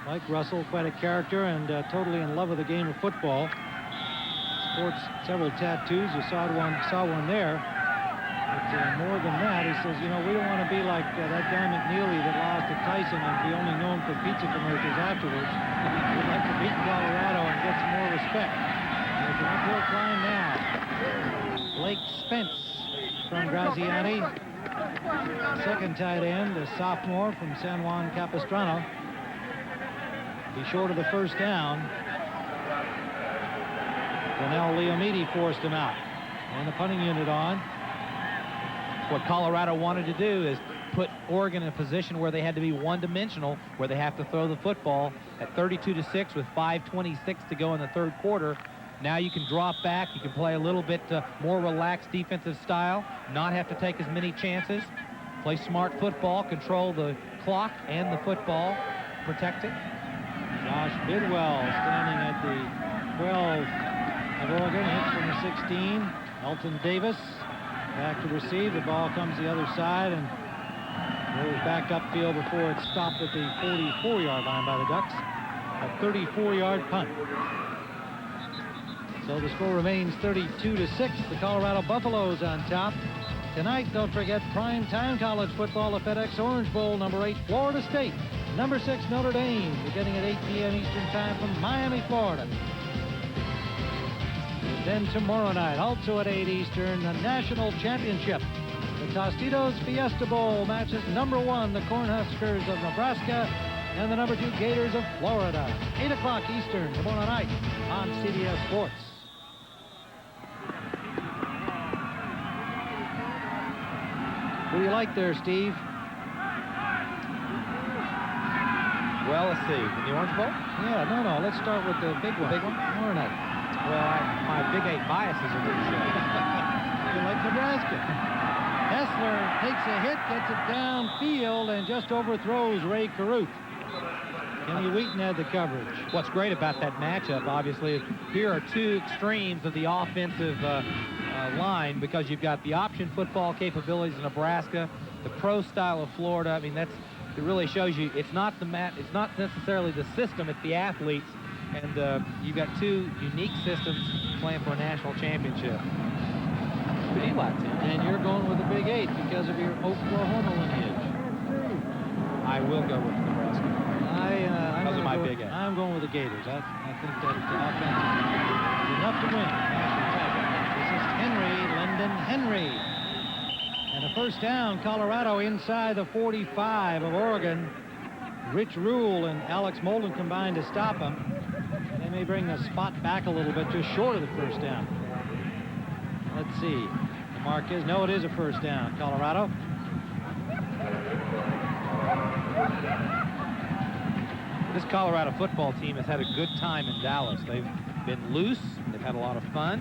Like Russell, quite a character and totally in love with the game of football. Sports several tattoos. You saw one there. But more than that, he says, you know, we don't want to be like that guy McNeely that lost to Tyson and be only known for pizza commercials afterwards. We'd like to beat Colorado and get some more respect. There's an uphill climb now. Blake Spence from Graziani. Second tight end, a sophomore from San Juan Capistrano. Be short of the first down. Donnell Leomidi forced him out. And the punting unit on. What Colorado wanted to do is put Oregon in a position where they had to be one-dimensional, where they have to throw the football at 32-6 with 5:26 to go in the third quarter. Now you can drop back. You can play a little bit more relaxed defensive style, not have to take as many chances, play smart football, control the clock and the football, protect it. Josh Bidwell standing at the 12 of Oregon, hits from the 16. Elton Davis back to receive. The ball comes the other side and goes back upfield before it's stopped at the 44-yard line by the Ducks. A 34-yard punt. So the score remains 32-6. The Colorado Buffaloes on top. Tonight, don't forget prime-time college football, the FedEx Orange Bowl, number 8, Florida State. Number 6, Notre Dame, beginning at 8 p.m. Eastern Time from Miami, Florida. And then tomorrow night, also at 8 Eastern, the National Championship Tostitos Fiesta Bowl matches number 1, the Cornhuskers of Nebraska, and the number 2 Gators of Florida. 8 o'clock Eastern tomorrow night on CBS Sports. Who do you like there, Steve? Well, let's see. The Orange Bowl? Yeah, no. Let's start with the big one. Big one? Tomorrow night. Well, my Big 8 biases are pretty sure. You like Nebraska. Hessler takes a hit, gets it downfield, and just overthrows Ray Caruth. Kenny Wheaton had the coverage. What's great about that matchup, obviously, is here are two extremes of the offensive line, because you've got the option football capabilities of Nebraska, the pro style of Florida. I mean, it really shows you it's not necessarily the system, it's the athletes, and you've got two unique systems playing for a national championship. Who do you like, Tim? And you're going with the Big 8 because of your Oklahoma lineage. I will go with Nebraska. Those are my Big 8. I'm going with the Gators. I think that the offense is enough to win. This is Lyndon Henry. And a first down, Colorado inside the 45 of Oregon. Rich Rule and Alex Molden combined to stop him. They may bring the spot back a little bit, just short of the first down. Let's see. The mark is, no, it is a first down, Colorado. This Colorado football team has had a good time in Dallas. They've been loose, they've had a lot of fun,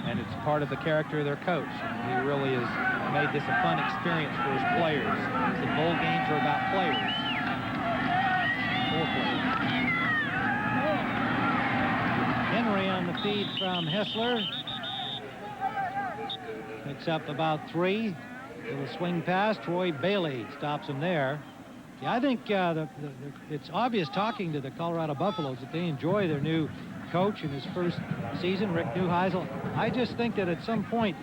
and it's part of the character of their coach. He really has made this a fun experience for his players. The bowl games are about players. 4 players. Henry on the feed from Hessler. Picks up about 3. Little swing pass. Troy Bailey stops him there. Yeah, I think it's obvious talking to the Colorado Buffaloes that they enjoy their new coach in his first season, Rick Neuheisel. I just think that at some point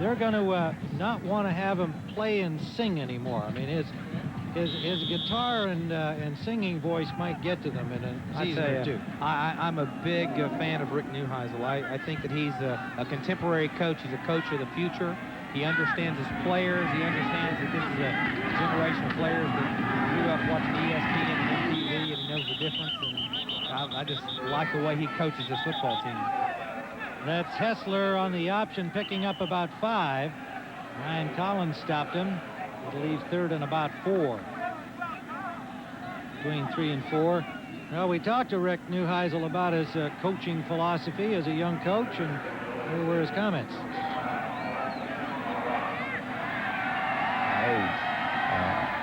they're going to not want to have him play and sing anymore. I mean, his guitar and singing voice might get to them in a season or two. I'm a big fan of Rick Neuheisel. I think that he's a contemporary coach. He's a coach of the future. He understands his players. He understands that this is a generation of players that grew up watching ESPN and MTV, and he knows the difference. And I just like the way he coaches this football team. That's Hessler on the option, picking up about 5. Ryan Collins stopped him. It'll leave 3rd and about 4. Between 3 and 4. Well, we talked to Rick Neuheisel about his coaching philosophy as a young coach, and here were his comments.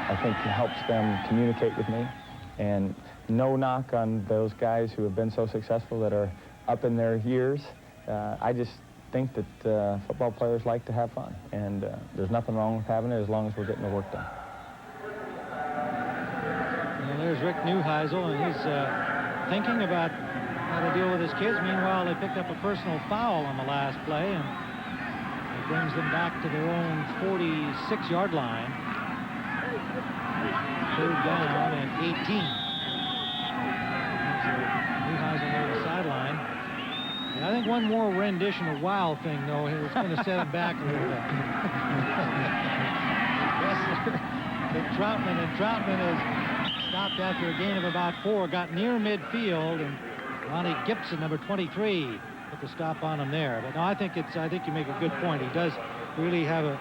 I think it helps them communicate with me, and no knock on those guys who have been so successful that are up in their years. I just think that football players like to have fun, and there's nothing wrong with having it as long as we're getting the work done. Well, there's Rick Neuheisel, and he's thinking about how to deal with his kids. Meanwhile, they picked up a personal foul on the last play, and it brings them back to their own 46-yard line. 3rd down and 18. Neuheisel near the sideline. And I think one more rendition of Wow thing, though, it's going to set him back a little bit. Troutman has stopped after a gain of about 4, got near midfield, and Ronnie Gibson, number 23, put the stop on him there. But no, I think you make a good point. He does really have a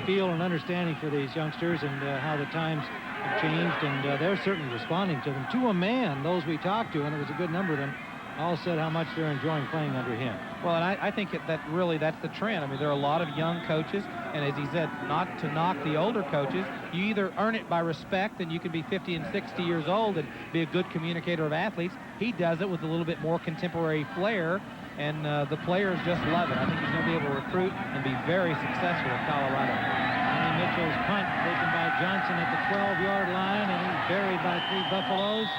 feel and understanding for these youngsters and how the times have changed, and they're certainly responding to them. To a man, those we talked to, and it was a good number of them, all said how much they're enjoying playing under him. Well, and I think that's the trend. I mean, there are a lot of young coaches, and as he said, not to knock the older coaches, you either earn it by respect, and you can be 50 and 60 years old and be a good communicator of athletes. He does it with a little bit more contemporary flair, and the players just love it. I think he's going to be able to recruit and be very successful in Colorado. Kenny Mitchell's punt taken by Johnson at the 12-yard line, and he's buried by 3 Buffaloes.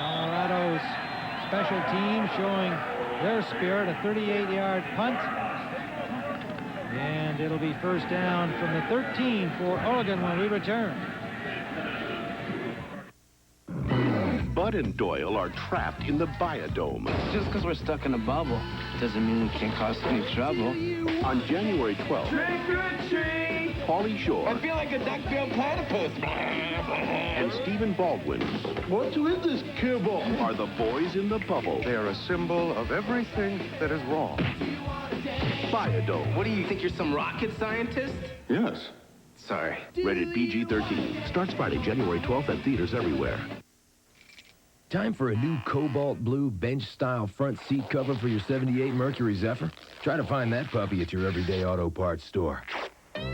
Colorado's special team showing their spirit, a 38-yard punt. And it'll be first down from the 13 for Oregon when we return. Bud Bud and Doyle are trapped in the Biodome. Just because we're stuck in a bubble doesn't mean we can't cause any trouble. On January 12th, Trick or treat! Pauly Shore I feel like a duck-billed platypus. and Stephen Baldwin What is this kibble? are the boys in the bubble. They are a symbol of everything that is wrong. Biodome. What do you think, you're some rocket scientist? Yes. Sorry. Rated PG-13. Starts Friday, January 12th at theaters everywhere. Time for a new cobalt blue bench-style front seat cover for your 78 Mercury Zephyr? Try to find that puppy at your everyday auto parts store.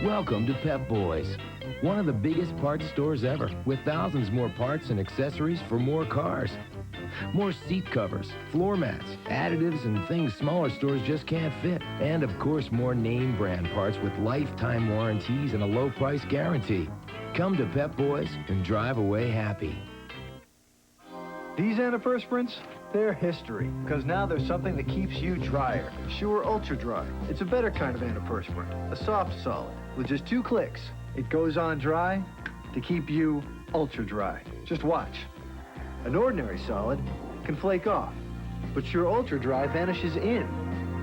Welcome to Pep Boys, one of the biggest parts stores ever, with thousands more parts and accessories for more cars. More seat covers, floor mats, additives, and things smaller stores just can't fit. And, of course, more name brand parts with lifetime warranties and a low price guarantee. Come to Pep Boys and drive away happy. These antiperspirants, they're history, because now there's something that keeps you drier. Sure Ultra Dry. It's a better kind of antiperspirant, a soft solid. With just 2 clicks, it goes on dry to keep you ultra dry. Just watch. An ordinary solid can flake off, but Sure Ultra Dry vanishes in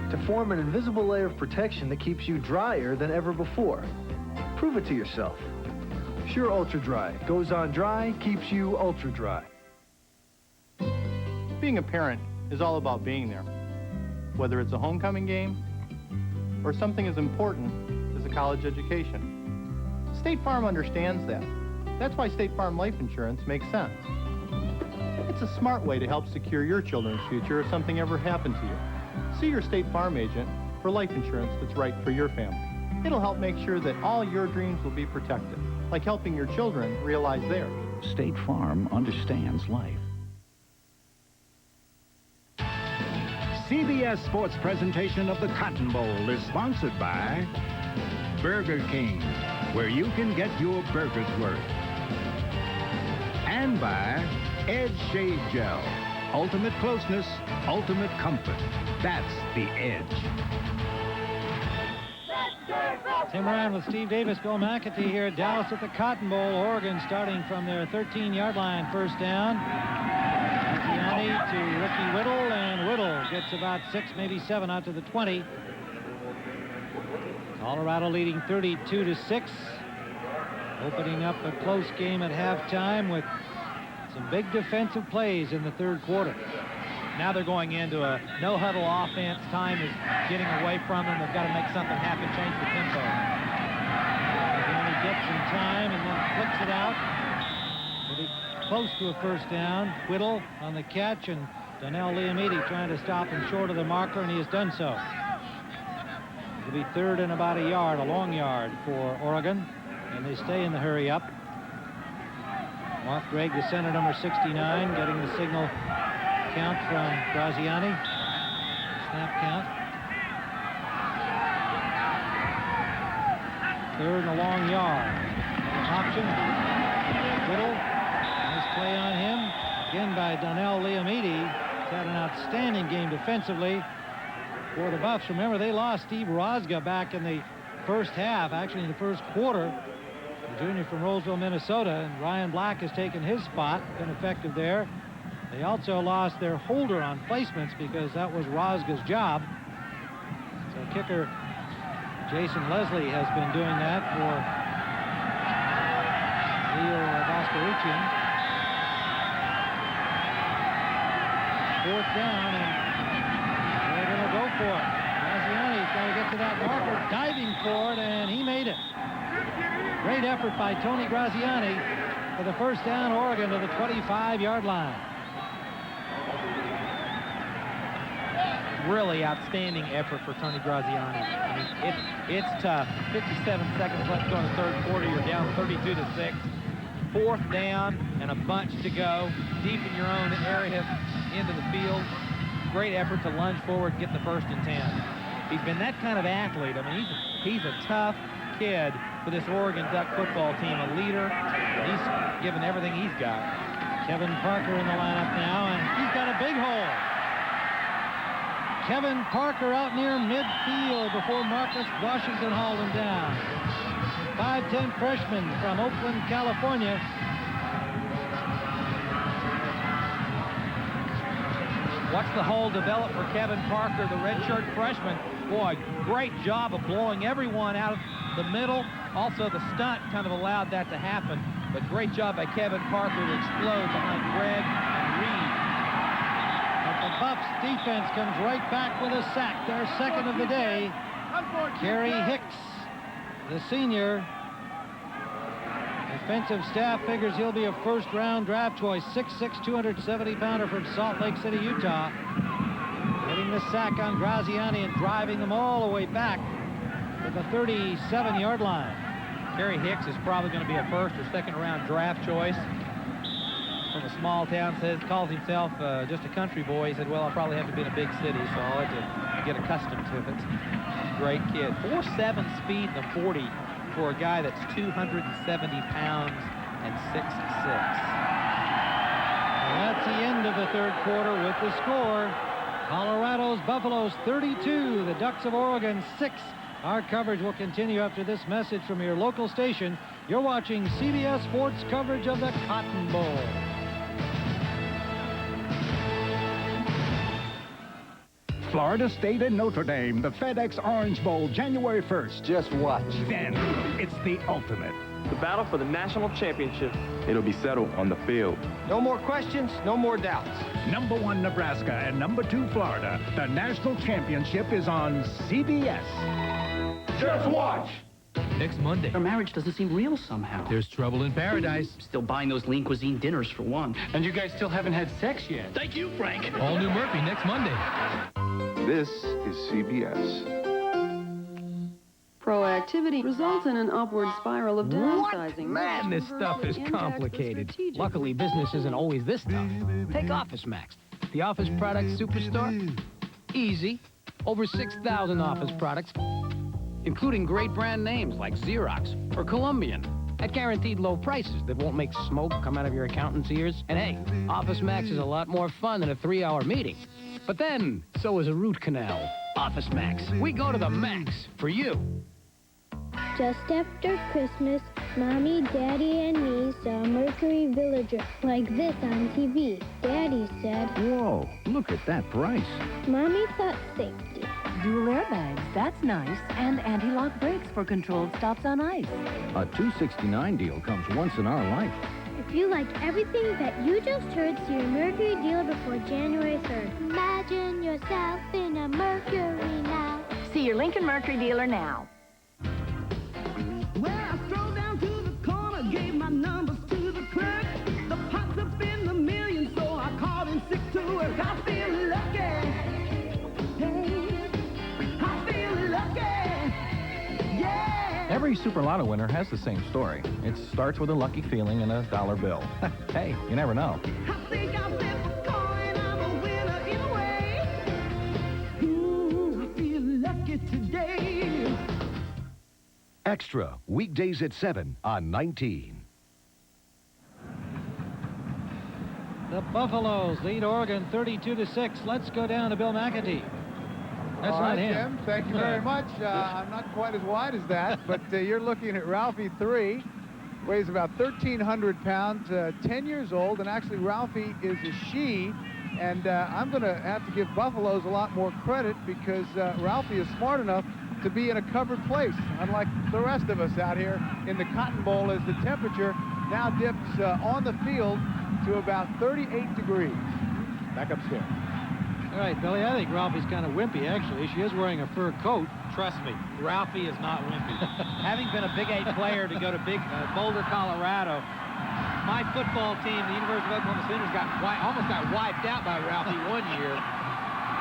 to form an invisible layer of protection that keeps you drier than ever before. Prove it to yourself. Sure Ultra Dry goes on dry, keeps you ultra dry. Being a parent is all about being there, whether it's a homecoming game or something as important as a college education. State Farm understands that. That's why State Farm Life Insurance makes sense. It's a smart way to help secure your children's future if something ever happened to you. See your State Farm agent for life insurance that's right for your family. It'll help make sure that all your dreams will be protected, like helping your children realize theirs. State Farm understands life. CBS Sports presentation of the Cotton Bowl is sponsored by Burger King, where you can get your burger's worth. And by Edge Shave Gel. Ultimate closeness, ultimate comfort. That's the Edge. Tim Ryan with Steve Davis, Bill McAtee here at Dallas at the Cotton Bowl. Oregon starting from their 13-yard line, first down. Graziani to Ricky Whittle, and Whittle gets about 6, maybe 7 out to the 20. Colorado leading 32-6. Opening up a close game at halftime with some big defensive plays in the third quarter. Now they're going into a no-huddle offense. Time is getting away from them. They've got to make something happen, change the tempo. Graziani gets some time and then flicks it out. Pretty close to a first down. Whittle on the catch, and Donnell Liamidi trying to stop him short of the marker, and he has done so. It'll be third and about a yard, a long yard for Oregon, and they stay in the hurry up. Mark Gregg, the center, number 69, getting the signal count from Graziani. Snap count. Third and a long yard. Option. Whittle. Nice play on him. Again by Donnell Liamidi. He's had an outstanding game defensively for the Buffs. Remember, they lost Steve Rosga back in the first half, actually in the first quarter. The junior from Roseville, Minnesota, and Ryan Black has taken his spot, been effective there. They also lost their holder on placements because that was Rosga's job. So kicker Jason Leslie has been doing that for Neil Voskerichian. Fourth down, and they're going to go for it. Graziani's going to get to that marker, diving for it, and he made it. Great effort by Tony Graziani for the first down, Oregon to the 25-yard line. Really outstanding effort for Tony Graziani. I mean, it's tough. 57 seconds left to go in the third quarter. You're down 32-6. Fourth down and a bunch to go. Deep in your own area into the field. Great effort to lunge forward, get the first and 10. He's been that kind of athlete. I mean, he's a tough kid for this Oregon Duck football team, a leader. He's given everything he's got. Kevin Parker in the lineup now, and he's got a big hole. Kevin Parker out near midfield before Marcus Washington hauled him down. 5'10" freshman from Oakland, California. Watch the hole develop for Kevin Parker, the redshirt freshman. Boy, great job of blowing everyone out of the middle. Also, the stunt kind of allowed that to happen. But great job by Kevin Parker to explode behind Greg and Reed. But the Buffs defense comes right back with a sack. Their second of the day. Kerry Hicks, the senior. Defensive staff figures he'll be a first-round draft choice. 6'6", 270-pounder from Salt Lake City, Utah. Getting the sack on Graziani and driving them all the way back to the 37-yard line. Kerry Hicks is probably going to be a first or second-round draft choice. From a small town, calls himself just a country boy. He said, well, I'll probably have to be in a big city, so I'll have to get accustomed to it. Great kid. 4.7 speed in the 40 for a guy that's 270 pounds and 6'6". And that's the end of the third quarter with the score. Colorado's Buffaloes 32, the Ducks of Oregon 6. Our coverage will continue after this message from your local station. You're watching CBS Sports coverage of the Cotton Bowl. Florida State and Notre Dame, the FedEx Orange Bowl, January 1st. Just watch. Then, it's the ultimate. The battle for the national championship. It'll be settled on the field. No more questions, no more doubts. Number 1 Nebraska and number 2 Florida. The national championship is on CBS. Just watch. Next Monday. Our marriage doesn't seem real somehow. There's trouble in paradise. Still buying those lean cuisine dinners for one. And you guys still haven't had sex yet. Thank you, Frank. All new Murphy next Monday. This is CBS. Proactivity results in an upward spiral of downsizing. Man, this stuff is complicated. Luckily, business isn't always this tough. Take Office Max, the office product superstore. Easy. Over 6,000 office products, including great brand names like Xerox or Columbian, at guaranteed low prices that won't make smoke come out of your accountant's ears. And hey, Office Max is a lot more fun than a 3-hour meeting. But then, so is a root canal. Office Max. We go to the max for you. Just after Christmas, Mommy, Daddy, and me saw Mercury Villager like this on TV. Daddy said, Whoa, look at that price. Mommy thought safety. Dual airbags, that's nice. And anti-lock brakes for controlled stops on ice. A $269 deal comes once in our life. If you like everything that you just heard, see your Mercury dealer before January 3rd. Imagine yourself in a Mercury now. See your Lincoln Mercury dealer now. Well, I strolled down to the corner, gave my numbers to the clerk. The pot's up in the millions, so I called in sick to work. I feel lucky. Hey, I feel lucky. Yeah. Every Super Lotto winner has the same story. It starts with a lucky feeling and a dollar bill. Hey, you never know. I think I'll flip a coin, I'm a winner anyway. Ooh, I feel lucky today. Extra, weekdays at 7 on 19. The Buffaloes lead Oregon 32-6. Let's go down to Bill McAtee. That's All not right, him. Jim, thank you very much. I'm not quite as wide as that, but you're looking at Ralphie 3. Weighs about 1,300 pounds, 10 years old, and actually Ralphie is a she. And I'm going to have to give Buffaloes a lot more credit because Ralphie is smart enough to be in a covered place, unlike the rest of us out here in the Cotton Bowl, as the temperature now dips on the field to about 38 degrees. Back upstairs. All right, Billy, I think Ralphie's kind of wimpy, actually. She is wearing a fur coat. Trust me, Ralphie is not wimpy. Having been a Big 8 player to go to Boulder, Colorado, my football team, the University of Oklahoma Sooners, almost got wiped out by Ralphie one year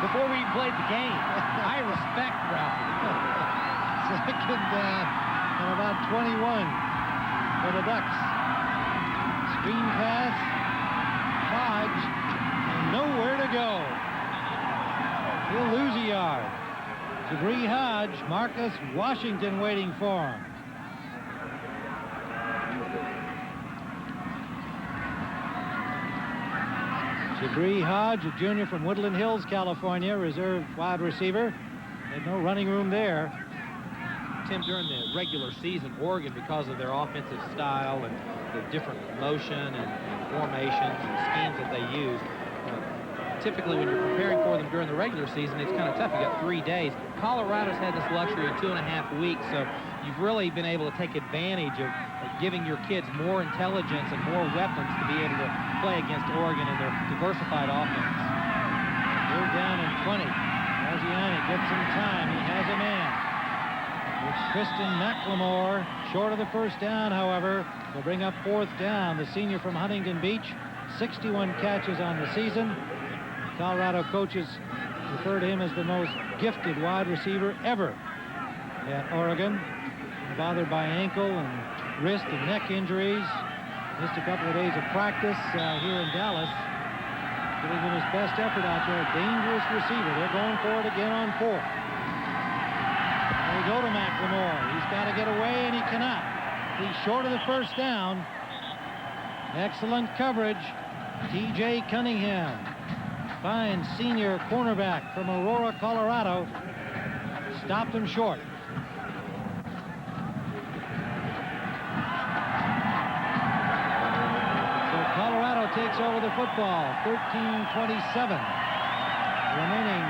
before we even played the game. I respect Ralphie. Second down and about 21 for the Ducks. Screen pass, Hodge, and nowhere to go. He'll lose a yard. Jabri Hodge, Marcus Washington waiting for him. Jabri Hodge, a junior from Woodland Hills, California, reserve wide receiver. Had no running room there. Tim, during the regular season, Oregon, because of their offensive style and the different motion and formations and schemes that they use, typically when you're preparing for them during the regular season, it's kind of tough. You got 3 days. Colorado's had this luxury of 2.5 weeks, so you've really been able to take advantage of giving your kids more intelligence and more weapons to be able to play against Oregon in their diversified offense. Third down and 20. Graziani gets some time. He has a man. It's Tristan McLemore. Short of the first down, however. Will bring up fourth down. The senior from Huntington Beach. 61 catches on the season. Colorado coaches refer to him as the most gifted wide receiver ever at Oregon. Bothered by ankle and wrist and neck injuries. Missed a couple of days of practice here in Dallas. Giving him his best effort out there. Dangerous receiver. They're going for it again on fourth. They go to McLemore. He's got to get away, and he cannot. He's short of the first down. Excellent coverage. T.J. Cunningham, fine senior cornerback from Aurora, Colorado, stopped him short. So Colorado takes over the football. 13:27 remaining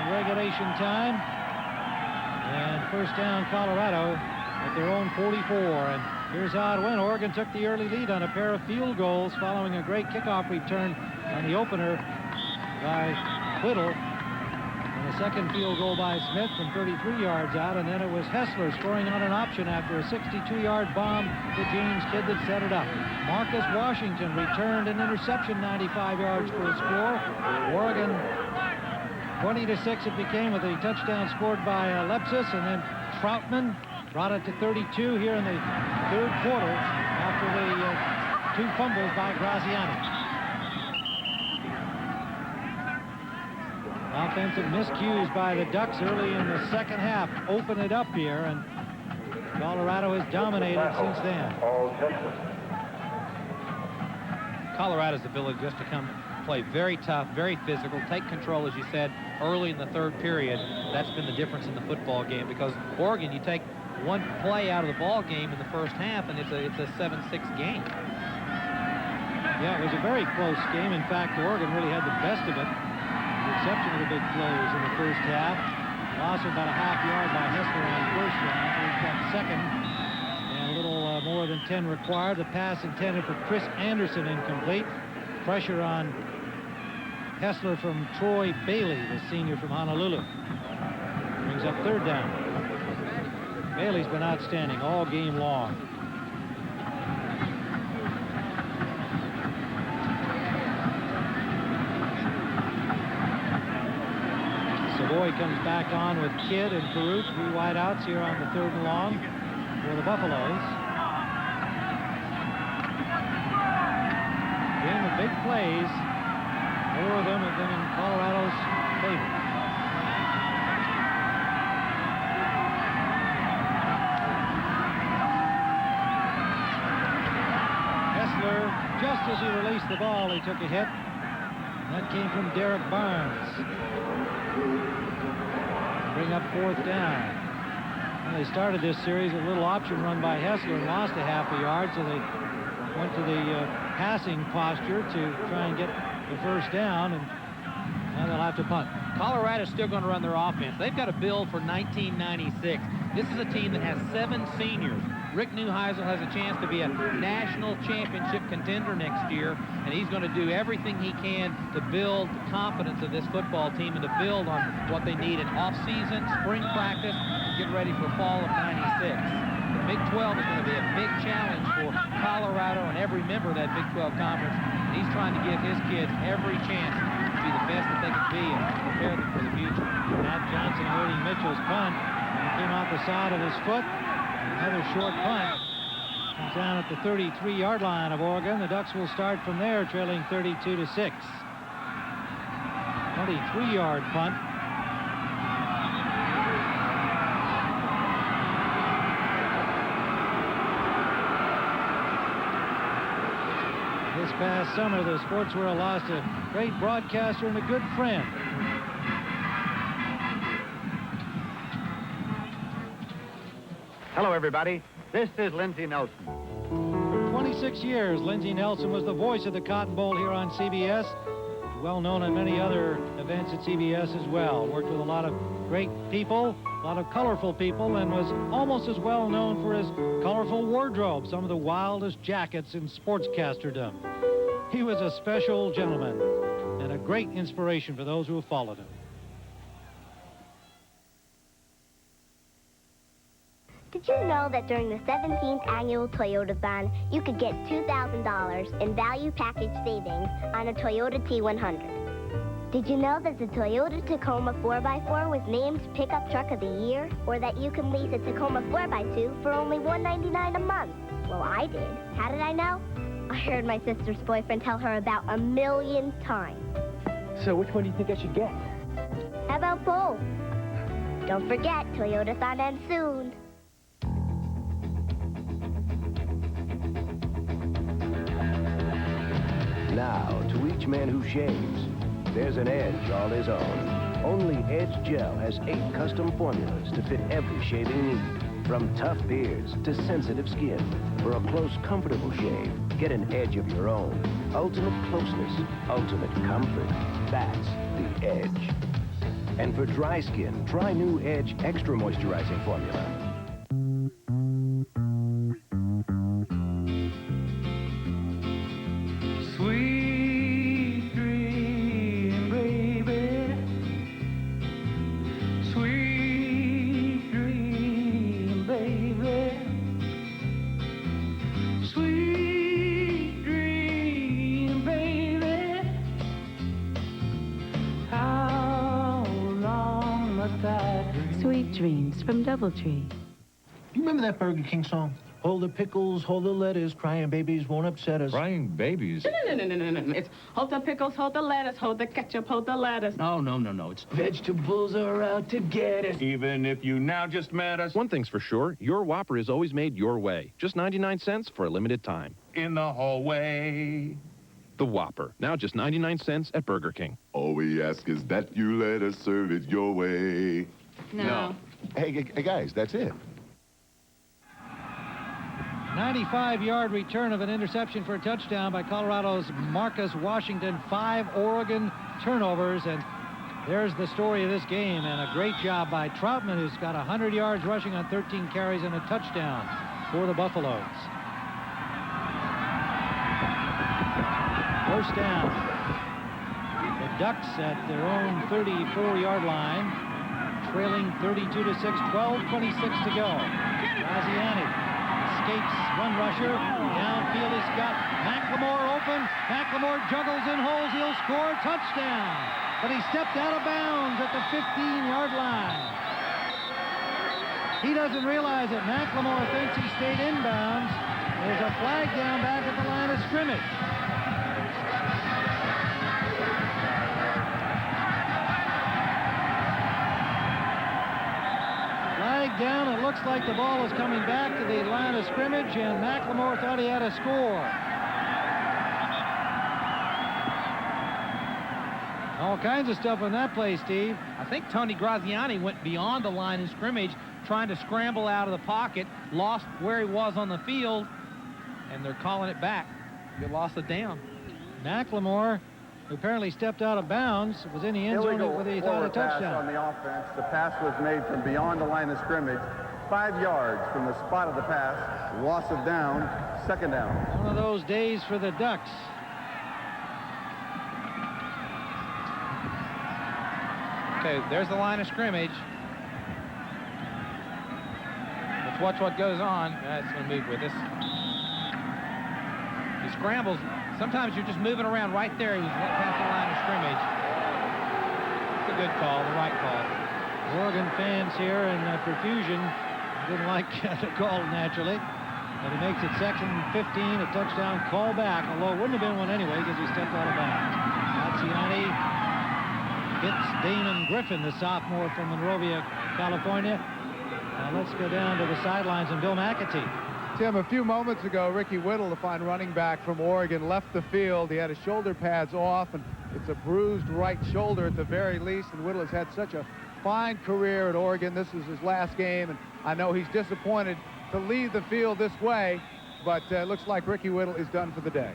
in regulation time. And first down, Colorado at their own 44. And here's how it went. Oregon took the early lead on a pair of field goals following a great kickoff return on the opener by Whittle. And a second field goal by Smith from 33 yards out. And then it was Hessler scoring on an option after a 62-yard bomb to James Kidd that set it up. Marcus Washington returned an interception 95 yards for a score. Oregon 20-6 it became with a touchdown scored by Lepsis, and then Troutman brought it to 32 here in the third quarter after the 2 fumbles by Graziani. Offensive miscues by the Ducks early in the second half open it up here, and Colorado has dominated since then. Colorado's ability just to come play very tough, very physical, take control, as you said, early in the third period. That's been the difference in the football game, because Oregon, you take one play out of the ball game in the first half, and it's a 7-6 game. Yeah, it was a very close game. In fact, Oregon really had the best of it, with the exception of the big plays in the first half. Loss of about a half yard by Hessler on the first round. He's got second, and a little more than 10 required. The pass intended for Chris Anderson incomplete. Pressure on Hessler from Troy Bailey, the senior from Honolulu. Brings up third down. Bailey's been outstanding all game long. Savoy comes back on with Kidd and Carruth, 3 wideouts here on the third and long for the Buffaloes. Game of big plays. 4 of them have been in Colorado's favor. Hessler, just as he released the ball, he took a hit. That came from Derek Barnes. Bring up fourth down. Well, they started this series with a little option run by Hessler and lost a half a yard, so they went to the passing posture to try and get the first down, and now they'll have to punt. Colorado's still going to run their offense. They've got a build for 1996. This is a team that has 7 seniors. Rick Neuheisel has a chance to be a national championship contender next year, and he's going to do everything he can to build the confidence of this football team and to build on what they need in off-season, spring practice, and get ready for fall of 96. The Big 12 is going to be a big challenge for Colorado and every member of that Big 12 conference. And he's trying to give his kids every chance to be the best that they can be and prepare them for the future. Matt Johnson awaiting Mitchell's punt. He came off the side of his foot. Another short punt. Comes down at the 33-yard line of Oregon. The Ducks will start from there, trailing 32-6. 23-yard punt. This past summer, the sports world lost a great broadcaster and a good friend. Hello, everybody. This is Lindsey Nelson. For 26 years, Lindsey Nelson was the voice of the Cotton Bowl here on CBS. well known in many other events at CBS as well. Worked with a lot of great people, a lot of colorful people, and was almost as well known for his colorful wardrobe, some of the wildest jackets in sportscasterdom. He was a special gentleman and a great inspiration for those who have followed him. Did you know that during the 17th annual Toyotathon, you could get $2,000 in value package savings on a Toyota T100? Did you know that the Toyota Tacoma 4x4 was named Pickup Truck of the Year? Or that you can lease a Tacoma 4x2 for only $199 a month? Well, I did. How did I know? I heard my sister's boyfriend tell her about 1,000,000 times. So which one do you think I should get? How about both? Don't forget, Toyotathon ends soon. Now, to each man who shaves, there's an edge all his own. Only Edge Gel has 8 custom formulas to fit every shaving need. From tough beards to sensitive skin. For a close, comfortable shave, get an edge of your own. Ultimate closeness, ultimate comfort. That's the Edge. And for dry skin, try new Edge Extra Moisturizing Formula. Sweet dream, baby. Sweet dream, baby. Sweet dream, baby. How long must I dream? Sweet dreams from Doubletree. You remember that Burger King song? Hold the pickles, hold the lettuce, crying babies won't upset us. Crying babies? No. It's hold the pickles, hold the lettuce, hold the ketchup, hold the lettuce. No. It's vegetables are out to get us. Even if you now just met us. One thing's for sure, your Whopper is always made your way. Just 99 cents for a limited time. In the hallway. The Whopper, now just 99 cents at Burger King. All we ask is that you let us serve it your way. No. Hey, guys, that's it. 95-yard return of an interception for a touchdown by Colorado's Marcus Washington. 5 Oregon turnovers, and there's the story of this game. And a great job by Troutman, who's got 100 yards rushing on 13 carries and a touchdown for the Buffaloes. First down. The Ducks at their own 34-yard line, trailing 32-6, 12:26 to go. Graziani escapes one rusher. Downfield is got McLemore open. McLemore juggles and holds. He'll score. Touchdown. But he stepped out of bounds at the 15-yard line. He doesn't realize that McLemore thinks he stayed inbounds. There's a flag down back at the line of scrimmage. Down, it looks like the ball is coming back to the line of scrimmage, and McLemore thought he had a score. All kinds of stuff on that play, Steve. I think Tony Graziani went beyond the line of scrimmage, trying to scramble out of the pocket, lost where he was on the field, and they're calling it back. They lost it down. McLemore, who apparently stepped out of bounds, was in the end zone with he thought a touchdown. On the offense, the pass was made from beyond the line of scrimmage, 5 yards from the spot of the pass, loss of down, second down. One of those days for the Ducks. Okay, there's the line of scrimmage. Let's watch what goes on. That's going to move with us. He scrambles. Sometimes you're just moving around right there. He was past the line of scrimmage. It's a good call, the right call. Oregon fans here in profusion didn't like the call naturally. But he makes it second 15, a touchdown call back, although it wouldn't have been one anyway because he stepped out of bounds. Graziani hits Damon Griffin, the sophomore from Monrovia, California. Now let's go down to the sidelines and Bill McAtee. Tim, a few moments ago, Ricky Whittle, the fine running back from Oregon, left the field. He had his shoulder pads off, and it's a bruised right shoulder at the very least. And Whittle has had such a fine career at Oregon. This is his last game, and I know he's disappointed to leave the field this way, but it looks like Ricky Whittle is done for the day.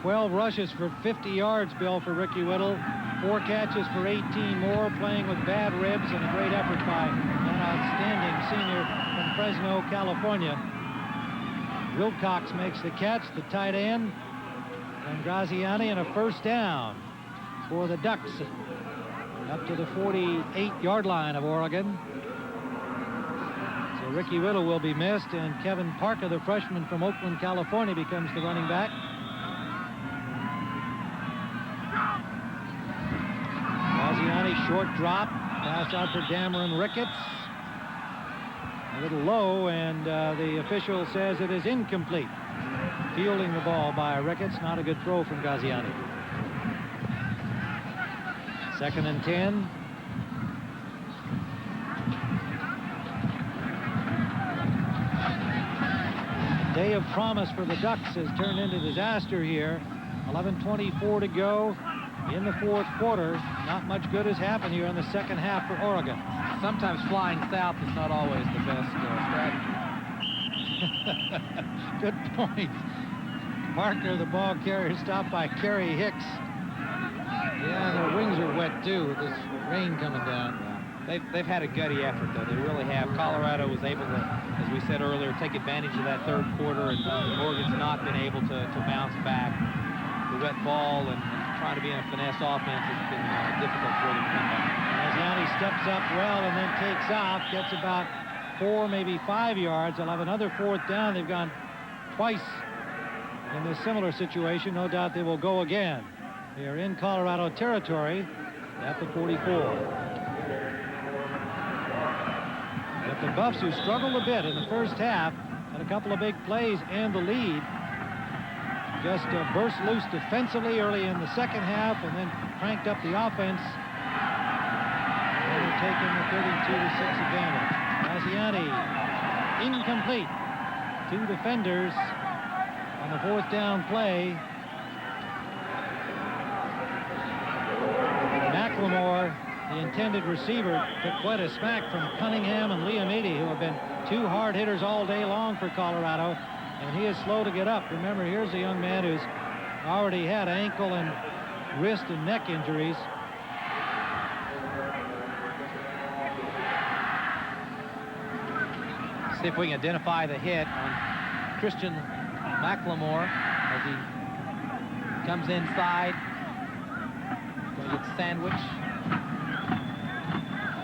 12 rushes for 50 yards, Bill, for Ricky Whittle. 4 catches for 18 more, playing with bad ribs, and a great effort by an outstanding senior from Fresno, California. Wilcox makes the catch, the tight end, and Graziani, and a first down for the Ducks up to the 48-yard line of Oregon. So Ricky Whittle will be missed, and Kevin Parker, the freshman from Oakland, California, becomes the running back. Graziani, short drop, pass out for Dameron Ricketts. A little low, and the official says it is incomplete. Fielding the ball by Ricketts, not a good throw from Graziani. 2nd and 10. Day of promise for the Ducks has turned into disaster here. 11:24 to go in the 4th quarter. Not much good has happened here in the second half for Oregon. Sometimes flying south is not always the best strategy. Good point. Parker, the ball carrier, stopped by Kerry Hicks. Yeah, their wings are wet too with this rain coming down. They've had a gutty effort, though. They really have. Colorado was able to, as we said earlier, take advantage of that 3rd quarter, and Oregon's not been able to bounce back. The wet ball and trying to be in a finesse offense has been difficult for them to come back. Graziani steps up well and then takes off, gets about 4, maybe 5 yards. They'll have another 4th down. They've gone twice in this similar situation. No doubt they will go again. They are in Colorado territory at the 44. But the Buffs, who struggled a bit in the first half, had a couple of big plays and the lead, just burst loose defensively early in the second half and then cranked up the offense. And they're taking the 32-6 advantage. Graziani, incomplete. 2 defenders on the 4th down play. McLemore, the intended receiver, took quite a smack from Cunningham and Liam Eady, who have been 2 hard hitters all day long for Colorado, and he is slow to get up. Remember, here's a young man who's already had ankle and wrist and neck injuries. See if we can identify the hit on Christian McLemore as he comes inside. Going to get sandwiched.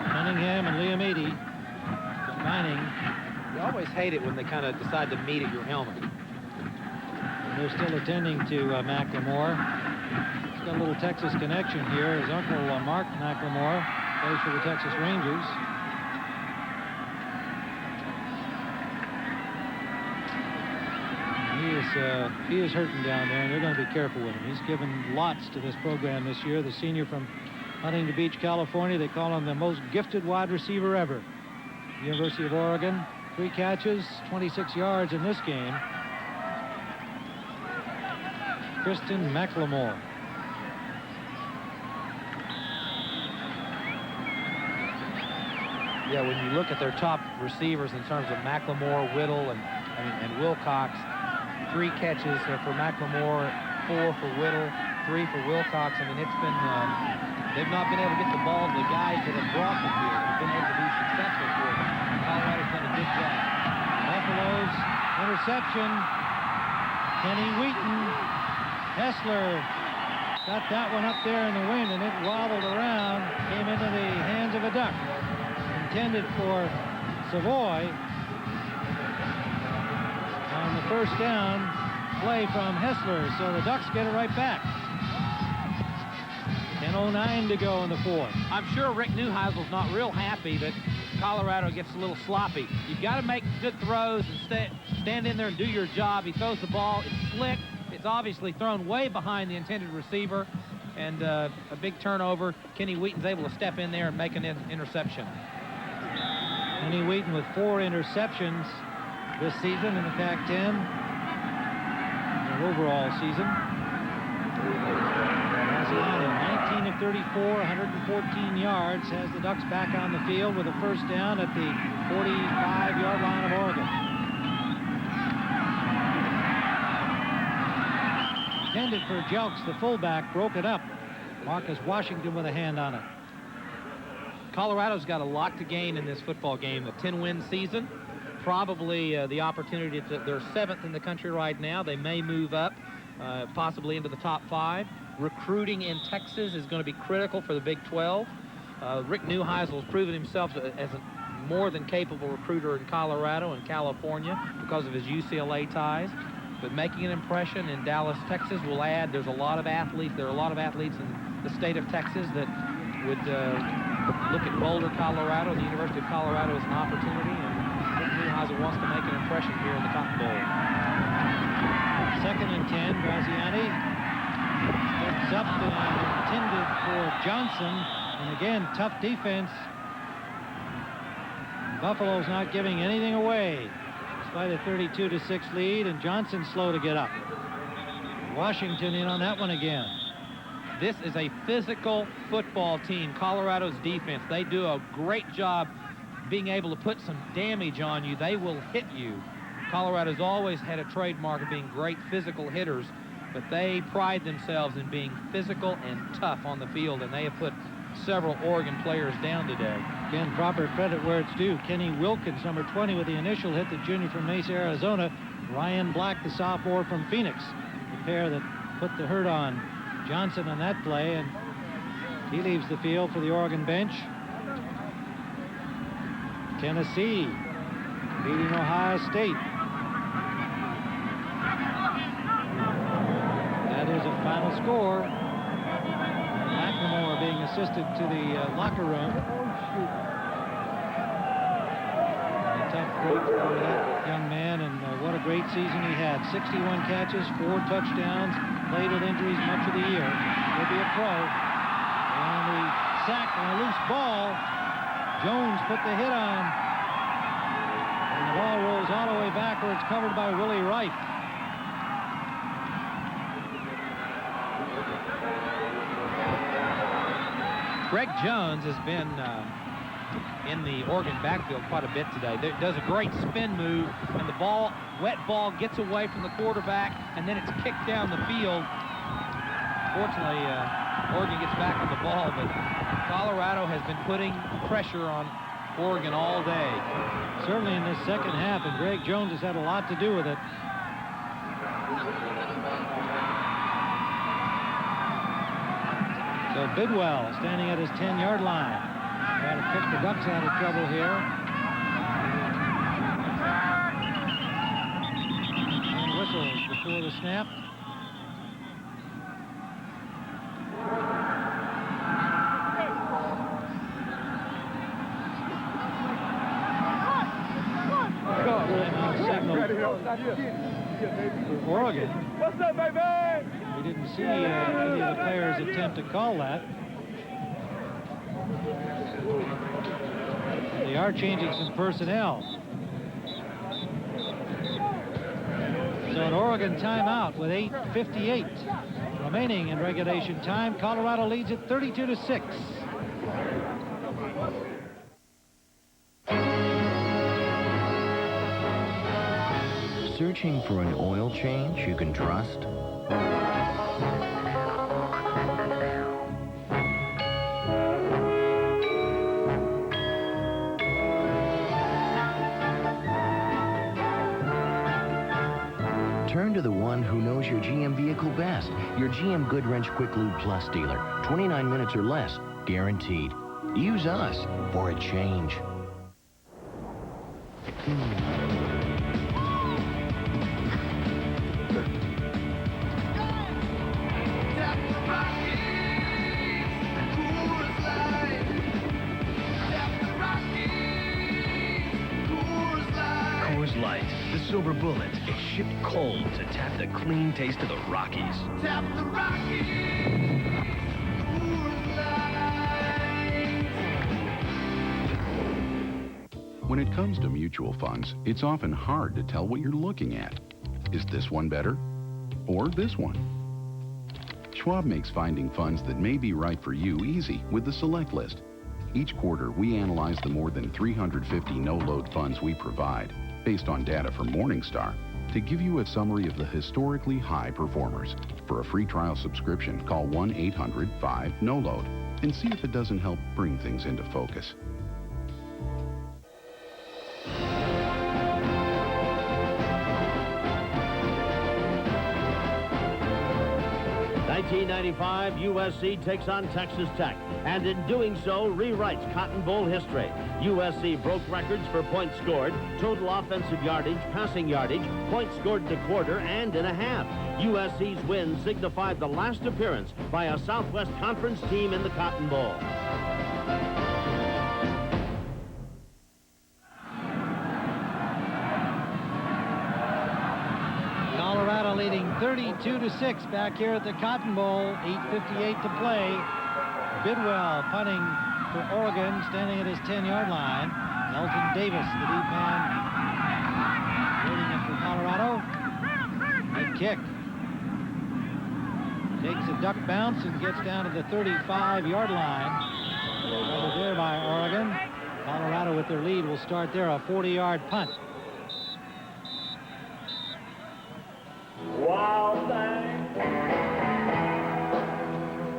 Cunningham and Liam Eady combining. You always hate it when they kind of decide to meet at your helmet. And they're still attending to McLemore. He's got a little Texas connection here. His uncle, Mark McLemore, plays for the Texas Rangers. He is hurting down there, and they're going to be careful with him. He's given lots to this program this year. The senior from Huntington Beach, California. They call him the most gifted wide receiver ever. University of Oregon, 3 catches, 26 yards in this game. Christian McLemore. Yeah, when you look at their top receivers in terms of McLemore, Whittle, and Wilcox, 3 catches for McLemore, 4 for Whittle, 3 for Wilcox. I mean, it's been, they've not been able to get the ball to the guys that have brought them here. They've been able to be successful for them. Colorado's done a good job. Buffalo's interception. Kenny Wheaton. Hessler got that one up there in the wind, and it wobbled around, came into the hands of a Duck. Intended for Savoy. On the first down play from Hessler, so the Ducks get it right back. 10:09 to go in the 4th. I'm sure Rick Neuheisel's not real happy that Colorado gets a little sloppy. You've got to make good throws and stand in there and do your job. He throws the ball. It's slick. It's obviously thrown way behind the intended receiver, and a big turnover. Kenny Wheaton's able to step in there and make an interception. Kenny Wheaton with 4 interceptions this season in the Pac-10. The overall season. 19 of 34, 114 yards, has the Ducks back on the field with a first down at the 45-yard line of Oregon. intended for Jelks, the fullback, broke it up. Marcus Washington with a hand on it. Colorado's got a lot to gain in this football game. A 10-win season. Probably the opportunity to, they're 7th in the country right now. They may move up, possibly into the top 5. Recruiting in Texas is going to be critical for the Big 12. Rick Neuheisel has proven himself as a more than capable recruiter in Colorado and California because of his UCLA ties. But making an impression in Dallas, Texas will add, there's a lot of athletes, there are a lot of athletes in the state of Texas that would look at Boulder, Colorado, the University of Colorado as an opportunity, and Rick Neuheisel wants to make an impression here in the Cotton Bowl. 2nd and 10, Graziani steps up and intended for Johnson, and again, tough defense. Buffalo's not giving anything away, despite a 32-6 lead, and Johnson slow to get up. Washington in on that one again. This is a physical football team. Colorado's defense, they do a great job being able to put some damage on you. They will hit you. Colorado's always had a trademark of being great physical hitters, but they pride themselves in being physical and tough on the field, and they have put several Oregon players down today. Again, proper credit where it's due. Kenny Wilkins, number 20, with the initial hit, the junior from Mesa, Arizona. Ryan Black, the sophomore from Phoenix, the pair that put the hurt on Johnson on that play, and he leaves the field for the Oregon bench. Tennessee beating Ohio State. That is a final score. McNamara being assisted to the locker room. A tough break for that young man, and what a great season he had. 61 catches, 4 touchdowns, played with injuries much of the year. He'll be a pro. And the sack on a loose ball. Jones put the hit on. And the ball rolls all the way backwards, covered by Willie Wright. Greg Jones has been in the Oregon backfield quite a bit today. Does a great spin move, and the ball, wet ball, gets away from the quarterback, and then it's kicked down the field. Fortunately, Oregon gets back on the ball, but Colorado has been putting pressure on Oregon all day. Certainly in this second half, and Greg Jones has had a lot to do with it. So Bidwell standing at his 10-yard line. Trying to pick the Ducks out of trouble here. And whistles before the snap. For Oregon. What's up, baby? We didn't see any of the players attempt to call that. They are changing some personnel. So an Oregon timeout with 8:58 remaining in regulation time. Colorado leads it 32-6. Searching for an oil change you can trust? Turn to the one who knows your GM vehicle best. Your GM Goodwrench Quick Lube Plus dealer. 29 minutes or less, guaranteed. Use us for a change. Silver Bullet is shipped cold to tap the clean taste of the Rockies. Tap the Rockies! When it comes to mutual funds, it's often hard to tell what you're looking at. Is this one better? Or this one? Schwab makes finding funds that may be right for you easy with the Select List. Each quarter, we analyze the more than 350 no-load funds we provide, based on data from Morningstar, to give you a summary of the historically high performers. For a free trial subscription, call 1-800-5-NO-LOAD and see if it doesn't help bring things into focus. 1995, USC takes on Texas Tech, and in doing so, rewrites Cotton Bowl history. USC broke records for points scored, total offensive yardage, passing yardage, points scored in a quarter and in a half. USC's win signified the last appearance by a Southwest Conference team in the Cotton Bowl. Colorado leading 32-6 back here at the Cotton Bowl. 8:58 to play. Bidwell punting for Oregon, standing at his 10-yard line. Elton Davis, the deep man, waiting it for Colorado. Good kick. Takes a duck bounce and gets down to the 35-yard line. Over there by Oregon. Colorado with their lead will start there, a 40-yard punt. Wild thing,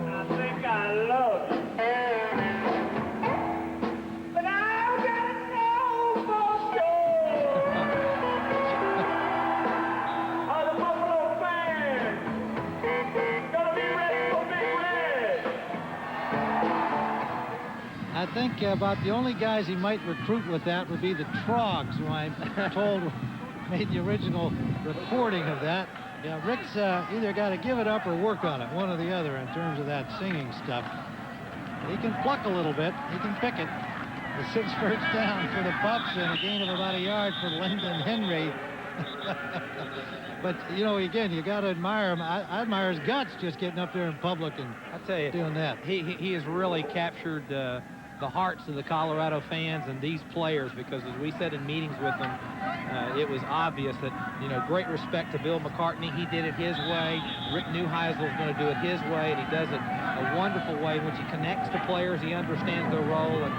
I think I love you. But I gotta know for sure. Are the Buffalo fans gonna be ready for Big Red? I think about the only guys he might recruit with that would be the Trogs, who I'm told made the original recording of that. Yeah, Rick's either got to give it up or work on it, one or the other, in terms of that singing stuff. He can pluck a little bit. He can pick it. The 6 first down for the Buffs and a gain of about a yard for Lyndon Henry. But, you know, again, you got to admire him. I admire his guts just getting up there in public and I tell you, doing that. He has really captured the hearts of the Colorado fans and these players, because as we said in meetings with them, it was obvious that, you know, great respect to Bill McCartney. He did it his way. Rick Neuheisel is going to do it his way, and he does it a wonderful way in which he connects to players. He understands their role, and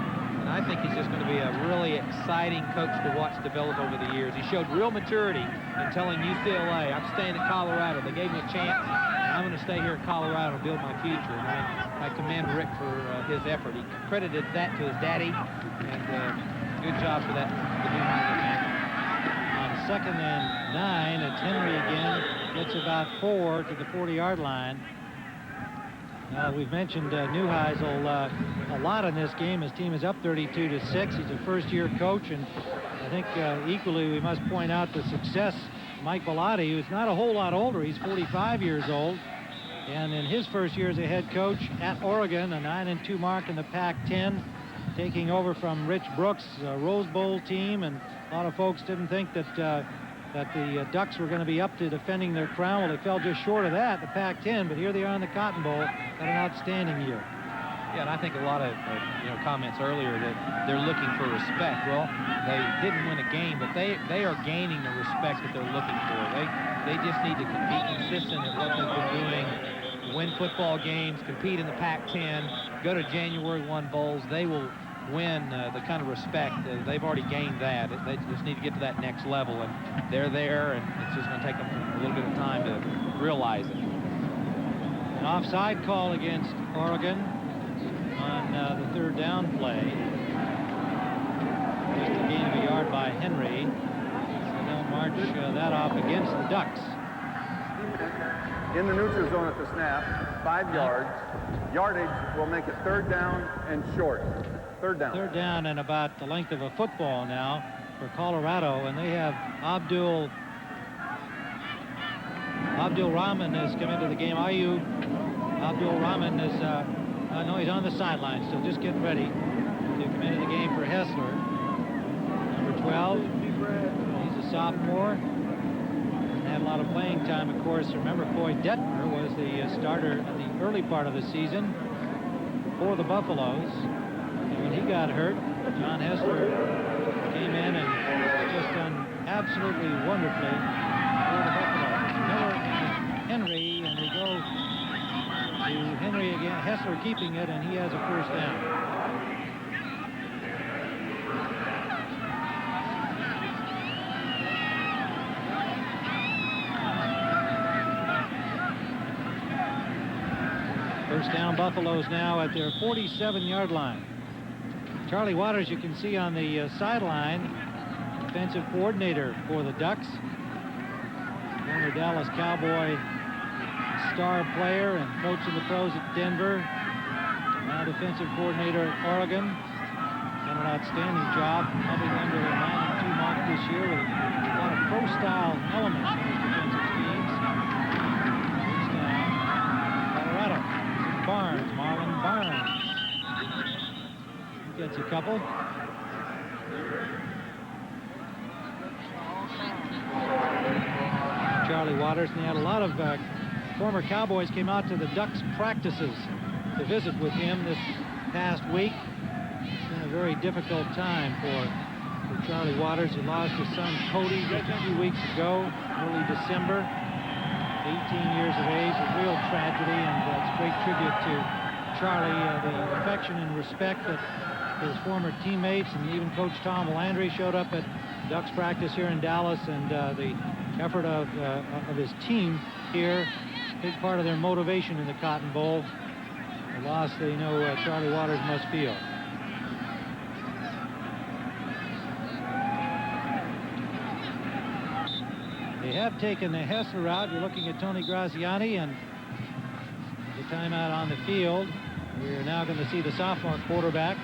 I think he's just going to be a really exciting coach to watch develop over the years. He showed real maturity in telling UCLA, I'm staying at Colorado. They gave me a chance. I'm going to stay here in Colorado and build my future. And I commend Rick for his effort. He credited that to his daddy, and good job for that, the Neuheisel family. On 2nd and 9, it's Henry again. Gets about 4 to the 40-yard line. We've mentioned Neuheisel a lot in this game. His team is up 32-6. He's a first-year coach, and I think equally we must point out the success Mike Bellotti, who's not a whole lot older. He's 45 years old, and in his first year as a head coach at Oregon, a 9-2 mark in the Pac-10, taking over from Rich Brooks' Rose Bowl team, and a lot of folks didn't think that the Ducks were going to be up to defending their crown. Well, they fell just short of that, the Pac-10, but here they are in the Cotton Bowl. Got an outstanding year. Yeah, and I think a lot of comments earlier that they're looking for respect. Well, they didn't win a game, but they are gaining the respect that they're looking for. They just need to be consistent at what they've been doing, win football games, compete in the Pac-10, go to January 1 bowls. They will win the kind of respect. They've already gained that. They just need to get to that next level, and they're there, and it's just going to take them a little bit of time to realize it. An offside call against Oregon on the 3rd down play. Just a gain of a yard by Henry. So they'll march that off against the Ducks. In the neutral zone at the snap, 5 yards. Yardage will make it 3rd down and short. 3rd down. 3rd down and about the length of a football now for Colorado, and they have Abdul Rahman has come into the game. Abdul Rahman is, no, he's on the sideline still, just getting ready to come into the game for Hessler. Number 12, he's a sophomore. Doesn't have a lot of playing time, of course. Remember, Coy Detmer was the starter in the early part of the season for the Buffaloes. And when he got hurt, John Hessler came in and just done absolutely wonderfully for the Buffaloes. Miller and Henry, and they go to Henry again. Hessler keeping it, and he has a first down. First down, Buffaloes now at their 47-yard line. Charlie Waters, you can see on the sideline, defensive coordinator for the Ducks. Former Dallas Cowboy star player and coaching the pros at Denver. Now defensive coordinator at Oregon. Done an outstanding job helping them to their 9-2 mark this year with a lot of pro-style elements in his defensive schemes. First down, Colorado. Barnes, Marlon Barnes. Gets a couple. Charlie Waters, and he had a lot of former Cowboys came out to the Ducks practices to visit with him this past week. It's been a very difficult time for Charlie Waters. He lost his son Cody just a few weeks ago, early December. 18 years of age, a real tragedy, and it's a great tribute to Charlie, the affection and respect that his former teammates and even Coach Tom Landry showed up at Ducks practice here in Dallas, and the effort of his team here, big part of their motivation in the Cotton Bowl. The loss they know Charlie Waters must feel. They have taken the Hessler route. You're looking at Tony Graziani and the timeout on the field. We're now going to see the sophomore quarterback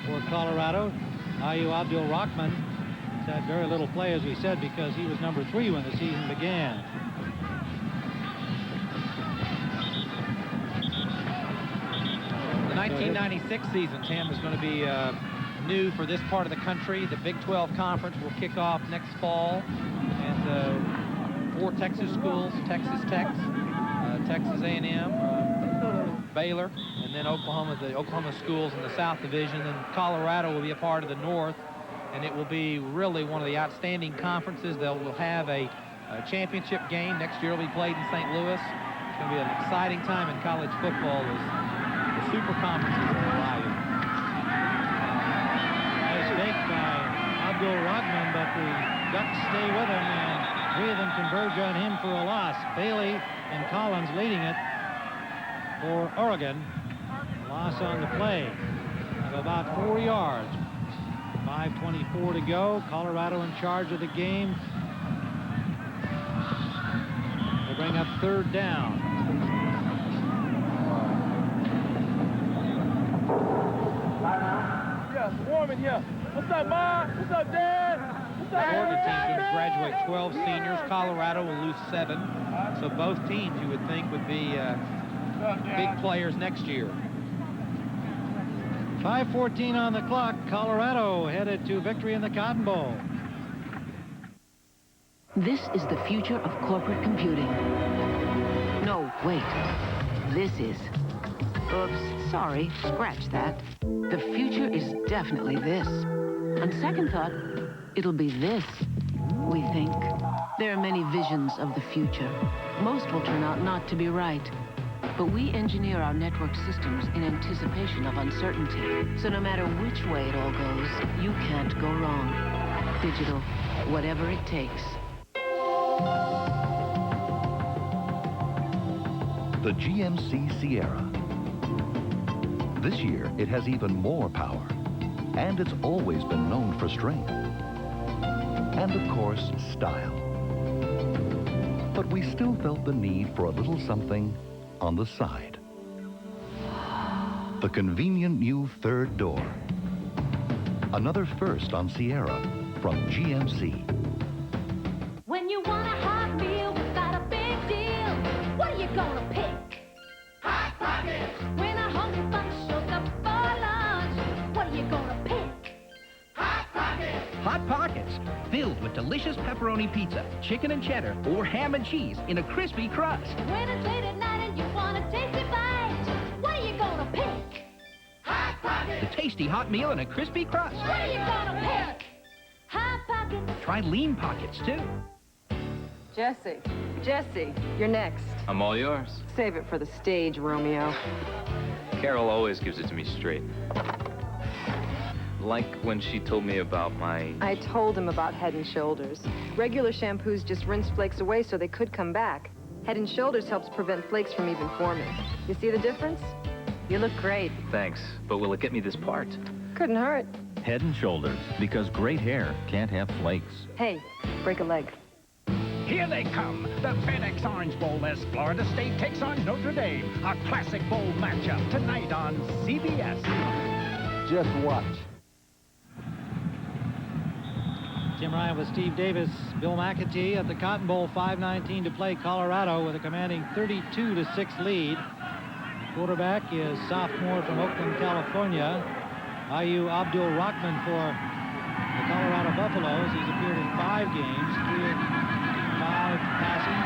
for Colorado, Ayu Abdul-Rahman. He's had very little play, as we said, because he was number 3 when the season began. The 1996 season, Tim, is going to be new for this part of the country. The Big 12 Conference will kick off next fall, and 4 Texas schools, Texas Tech, Texas A&M, Baylor, and then Oklahoma, the Oklahoma schools in the South Division, and Colorado will be a part of the North, and it will be really one of the outstanding conferences. They will have a championship game. Next year will be played in St. Louis. It's going to be an exciting time in college football as the super conferences are arriving. Nice fake by Abdul-Rahman, but the Ducks stay with him, and 3 of them converge on him for a loss. Bailey and Collins leading it for Oregon. Loss on the play of about 4 yards. 5:24 to go. Colorado in charge of the game. They bring up 3rd down. Yeah, warming here. What's up, Mom? What's up, Dad? What's up, Oregon team's going to graduate 12 seniors. Colorado will lose 7. So both teams, you would think, would be big players next year. 5:14 on the clock. Colorado headed to victory in the Cotton Bowl. This is the future of corporate computing. No, wait. This is. Oops, sorry, scratch that. The future is definitely this. On second thought, it'll be this, we think. There are many visions of the future. Most will turn out not to be right. But we engineer our network systems in anticipation of uncertainty. So no matter which way it all goes, you can't go wrong. Digital, whatever it takes. The GMC Sierra. This year, it has even more power. And it's always been known for strength. And of course, style. But we still felt the need for a little something on the side. The convenient new 3rd door. Another first on Sierra from GMC. When you want a hot meal without a big deal, what are you gonna pick? Hot Pockets! When a hungry bunch shows up for lunch, what are you gonna pick? Hot Pockets! Hot Pockets, filled with delicious pepperoni pizza, chicken and cheddar, or ham and cheese in a crispy crust. When it's late at night and you want a tasty bite, what are you gonna pick? Hot Pockets! The tasty hot meal in a crispy crust. What are you gonna pick? Hot Pockets! Try Lean Pockets, too. Jesse, you're next. I'm all yours. Save it for the stage, Romeo. Carol always gives it to me straight. Like when she told me about my... I told him about Head & Shoulders. Regular shampoos just rinse flakes away so they could come back. Head & Shoulders helps prevent flakes from even forming. You see the difference? You look great. Thanks, but will it get me this part? Couldn't hurt. Head & Shoulders, because great hair can't have flakes. Hey, break a leg. Here they come, the FedEx Orange Bowl as Florida State takes on Notre Dame. A classic bowl matchup tonight on CBS. Just watch. Tim Ryan with Steve Davis, Bill McAtee at the Cotton Bowl, 5:19 to play. Colorado with a commanding 32-6 lead. Quarterback is sophomore from Oakland, California, Ayu Abdul Rahman for the Colorado Buffaloes. He's appeared in 5 games, 3 of 5 passing,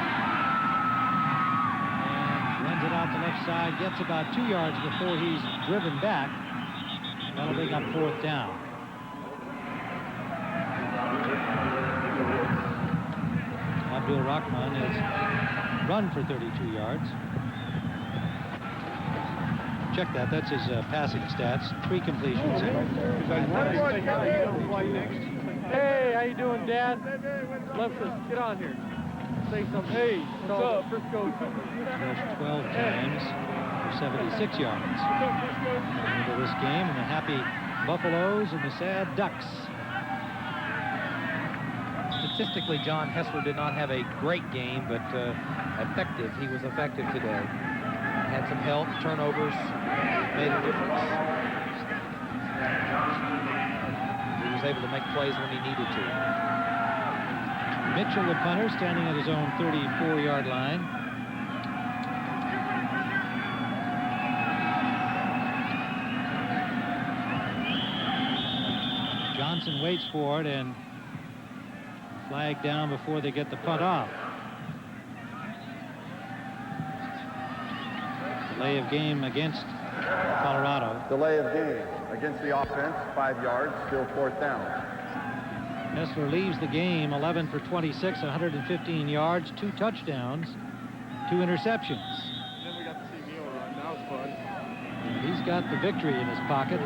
and runs it out the left side, gets about 2 yards before he's driven back. That'll bring up 4th down. Abdul Rahman has run for 32 yards. Check that. That's his passing stats. 3 completions. Hey, how you doing, Dad? Leftus, get on here. Say something. Hey, what's up? Frisco. Rushed 12 times for 76 yards. Into this game, and the happy Buffaloes and the sad Ducks. Statistically, John Hessler did not have a great game, but effective. He was effective today. Had some help, turnovers, made a difference. He was able to make plays when he needed to. Mitchell, the punter, standing at his own 34-yard line. Johnson waits for it and flag down before they get the punt off. Delay of game against Colorado. Delay of game against the offense, 5 yards, still 4th down. Hessler leaves the game 11 for 26, 115 yards, 2 touchdowns, 2 interceptions. And then we got to see Neil run. That was fun. He's got the victory in his pocket.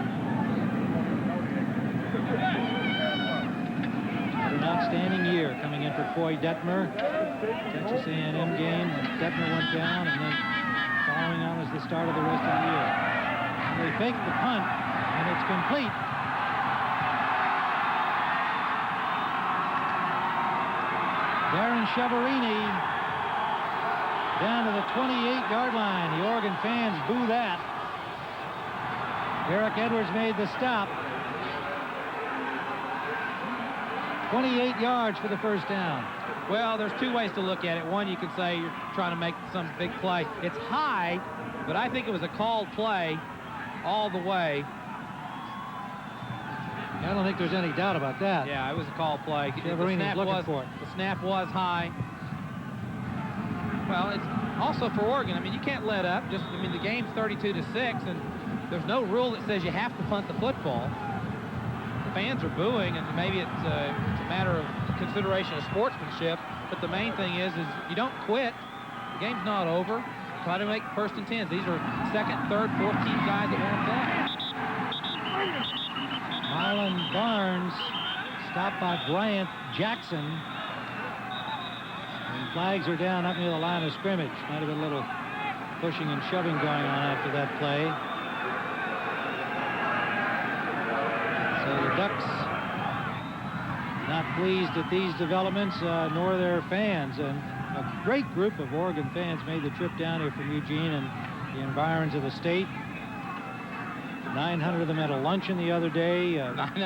An outstanding year coming in for Troy Detmer. Texas A&M game, and Detmer went down, and then following on was the start of the rest of the year. And they faked the punt, and it's complete. Darren Chiaverini down to the 28-yard line. The Oregon fans boo that. Eric Edwards made the stop. 28 yards for the first down. Well, there's 2 ways to look at it. One, you could say you're trying to make some big play. It's high, but I think it was a called play all the way. I don't think there's any doubt about that. Yeah, it was a called play. Chiaverini's looking for it. The snap was high. Well, it's also for Oregon. I mean, you can't let up. The game's 32-6, and there's no rule that says you have to punt the football. The fans are booing, and maybe it's a matter of consideration of sportsmanship, but the main thing is you don't quit. The game's not over. Try to make 1st and 10s. These are 2nd, 3rd, 4th team guys that warmed up. Marlon Barnes stopped by Bryant Jackson. And flags are down up near the line of scrimmage. Might have been a little pushing and shoving going on after that play. So the Ducks not pleased at these developments, nor their fans. And a great group of Oregon fans made the trip down here from Eugene and the environs of the state. 900 of them at a luncheon the other day.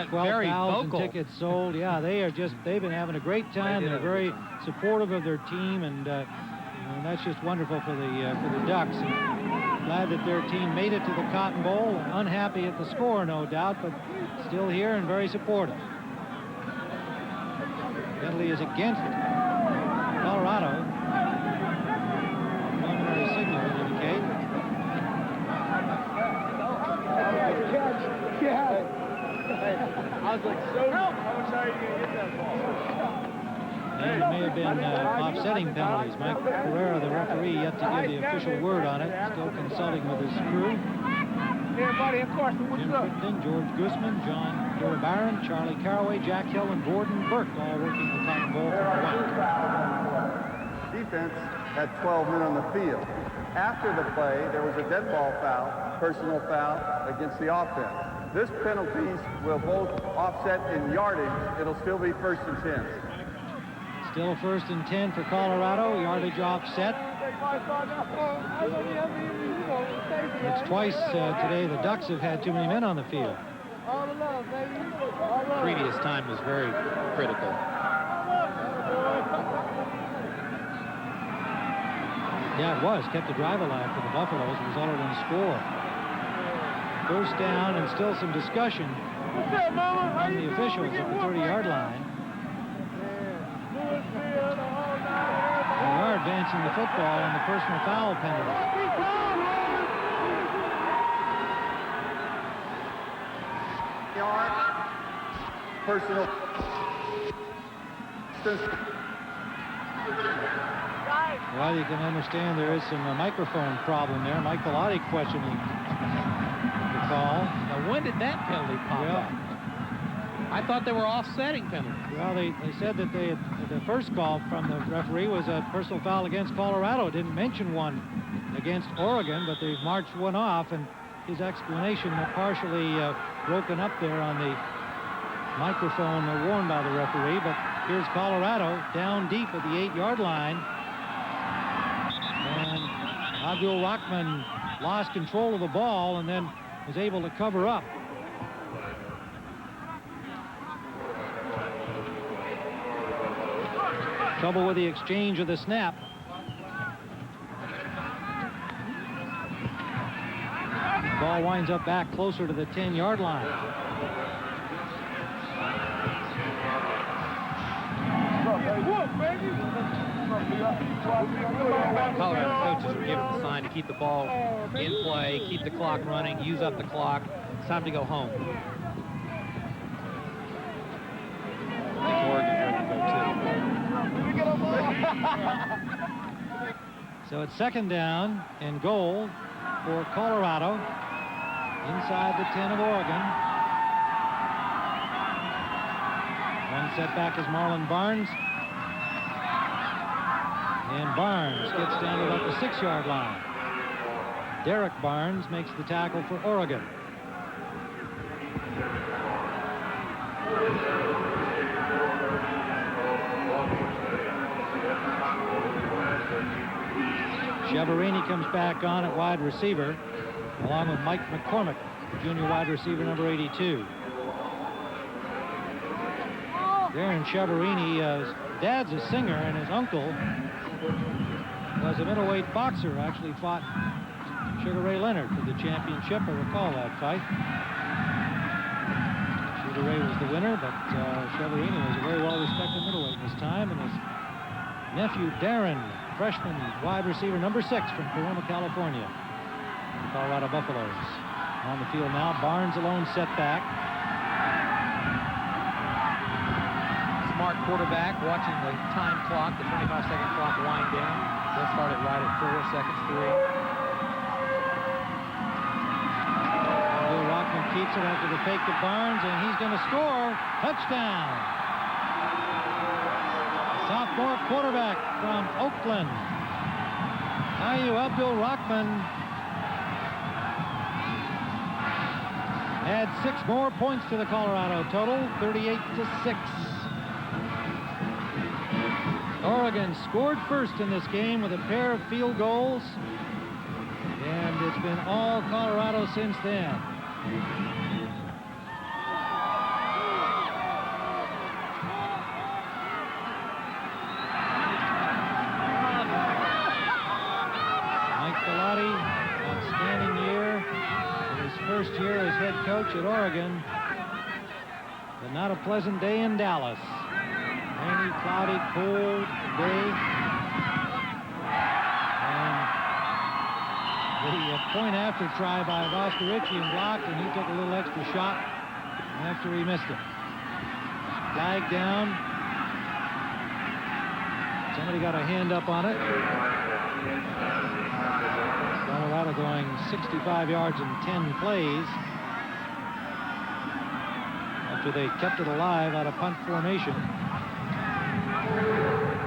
12,000 tickets sold. Yeah, they've been having a great time. They're very supportive of their team, and that's just wonderful for the Ducks. And glad that their team made it to the Cotton Bowl. Unhappy at the score, no doubt, but still here and very supportive. Penalty is against Colorado. Preliminary signal would indicate. I was like, so how much are you going to hit that ball? And it may have been offsetting penalties. Mike Pereira, the referee, yet to give the official word on it. Still consulting with his crew. Everybody, of course, what's Jim up? Crittenden, George Guzman, John Barron, Charlie Caraway, Jack Hill, and Gordon Burke all working the Cotton Bowl for the White. Defense. had 12 men on the field. After the play, there was a dead ball foul, personal foul against the offense. This penalties will both offset in yardage. It'll still be 1st and 10. Still 1st and 10 for Colorado. Yardage offset. It's twice today the Ducks have had too many men on the field. Previous time was very critical. Yeah, it was. Kept the drive alive for the Buffaloes. It resulted in a score. 1st down and still some discussion on the officials at the 30-yard line. They are advancing the football on the personal foul penalty. Personal. Well, you can understand there is some microphone problem there. Mike Bellotti questioning the call. Now, when did that penalty pop up? I thought they were offsetting penalties. Well, they said that the first call from the referee was a personal foul against Colorado. It didn't mention one against Oregon, but they marched one off, and his explanation partially broken up there on the microphone warned by the referee. But here's Colorado down deep at the 8-yard line. And Abdul Rahman lost control of the ball and then was able to cover up. Trouble with the exchange of the snap. The ball winds up back closer to the 10-yard line. Colorado coaches were given the sign to keep the ball in play, keep the clock running, use up the clock. It's time to go home. I think Oregon heard the go too. So it's 2nd down and goal for Colorado inside the 10 of Oregon. One setback is Marlon Barnes. And Barnes gets down to about the 6-yard line. Derek Barnes makes the tackle for Oregon. Chiaverini comes back on at wide receiver, along with Mike McCormick, junior wide receiver number 82. Darren Chiaverini, dad's a singer, and his uncle was a middleweight boxer. Actually fought Sugar Ray Leonard for the championship. I recall that fight. Sugar Ray was the winner, but Chiaverini was a very well-respected middleweight in his time, and his nephew Darren, freshman wide receiver number 6 from Corona, California. The Colorado Buffaloes on the field now. Barnes alone set back. Smart quarterback watching the time clock, the 25-second clock wind down. They'll start it right at 4 seconds, 3. Bill Rockman keeps it after the fake to Barnes, and he's going to score. Touchdown. Sophomore quarterback from Oakland. Ayu Abdul Rahman had 6 more points to the Colorado total, 38-6. Oregon scored first in this game with a pair of field goals, and it's been all Colorado since then. Mike Bellotti, outstanding year in his first year as head coach at Oregon, but not a pleasant day in Dallas. Rainy, cloudy, cold day. And the point after try by Vostorichian blocked, and he took a little extra shot after he missed it. Flag down. Somebody got a hand up on it. Colorado going 65 yards in 10 plays after they kept it alive out of punt formation.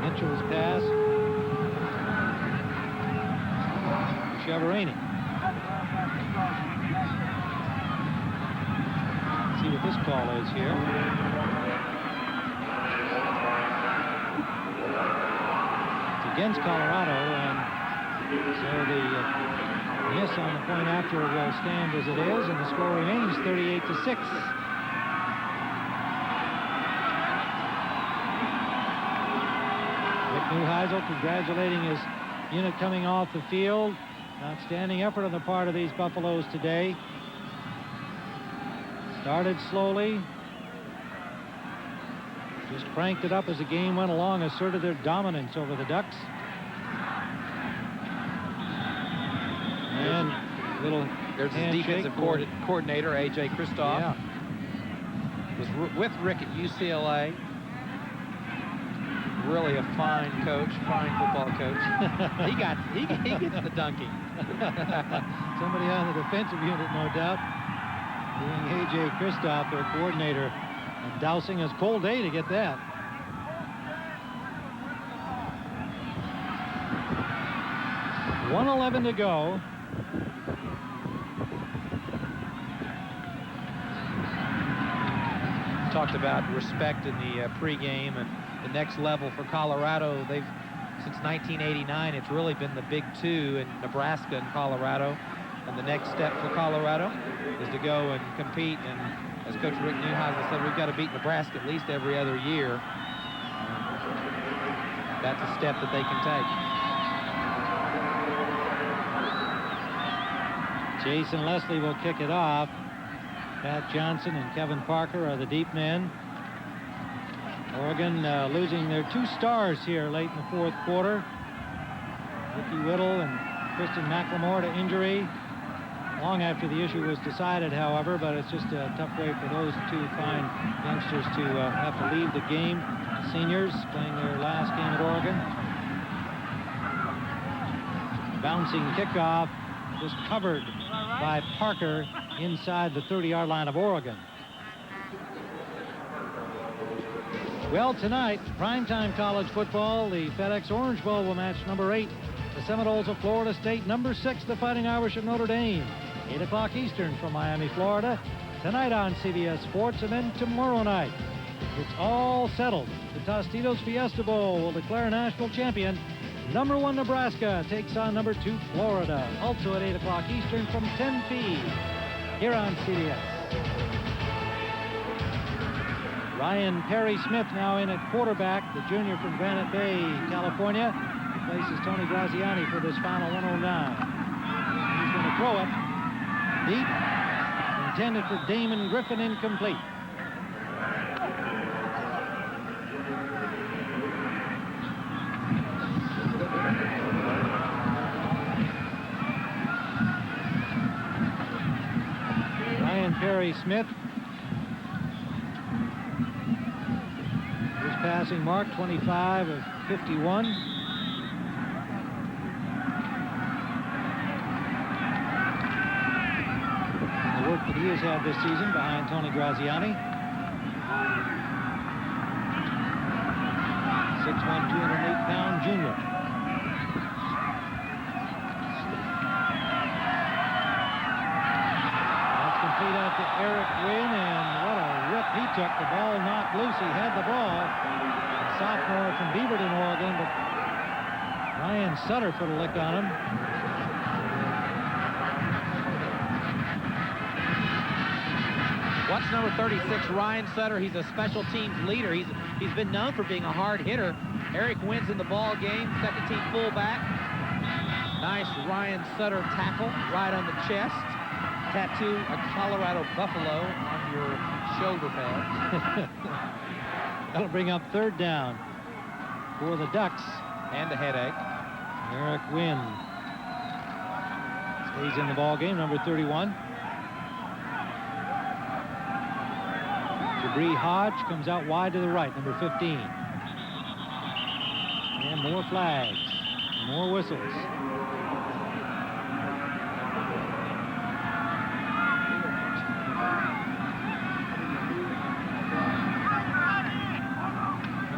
Mitchell's pass Chiaverini. See what this call is here. It's against Colorado, and so the miss on the point after will stand as it is, and the score remains 38-6. Rick Neuheisel congratulating his unit coming off the field. Outstanding effort on the part of these Buffaloes today. Started slowly. Just cranked it up as the game went along, asserted their dominance over the Ducks. And little there's his defensive coordinator, A.J. Kristoff. Yeah. Was with Rick at UCLA. Really a fine coach, fine football coach. he gets the dunking. Somebody on the defensive unit, no doubt. Being A.J. Kristoff, their coordinator, and dousing his cold day to get that. .111 to go. Talked about respect in the pregame and the next level for Colorado. They've, since 1989, it's really been the big two in Nebraska and Colorado. And the next step for Colorado is to go and compete. And as Coach Rick Neuheisel said, we've got to beat Nebraska at least every other year. That's a step that they can take. Jason Leslie will kick it off. Pat Johnson and Kevin Parker are the deep men. Oregon losing their two stars here late in the fourth quarter. Ricky Whittle and Kristen McLemore to injury. Long after the issue was decided, however, but it's just a tough way for those two fine youngsters to have to leave the game. Seniors playing their last game at Oregon. Bouncing kickoff, just covered by Parker inside the 30-yard line of Oregon. Well, tonight, primetime college football, the FedEx Orange Bowl will match number 8, the Seminoles of Florida State, number 6, the Fighting Irish of Notre Dame. 8 o'clock Eastern from Miami, Florida. Tonight on CBS Sports, and then tomorrow night. It's all settled. The Tostitos Fiesta Bowl will declare national champion. Number 1 Nebraska takes on number 2 Florida. Also at 8 o'clock Eastern from Tempe. Here on CBS. Ryan Perry Smith now in at quarterback, the junior from Granite Bay, California. Replaces Tony Graziani for this final 109. He's going to throw it deep, intended for Damon Griffin, incomplete. Ryan Perry Smith. His passing mark, 25 of 51. That he has had this season behind Tony Graziani. 6'1", 208-pound junior. That's complete out to Eric Wynn, and what a rip he took. The ball knocked loose. He had the ball. A sophomore from Beaverton, Oregon, but Ryan Sutter put a lick on him. Watch number 36, Ryan Sutter. He's a special teams leader. He's been known for being a hard hitter. Eric Wynn's in the ball game, second team fullback. Nice Ryan Sutter tackle right on the chest. Tattoo a Colorado buffalo on your shoulder pad. That'll bring up third down for the Ducks. And a headache. Eric Wynn stays in the ball game, number 31. Jabri Hodge comes out wide to the right, number 15. And more flags, more whistles.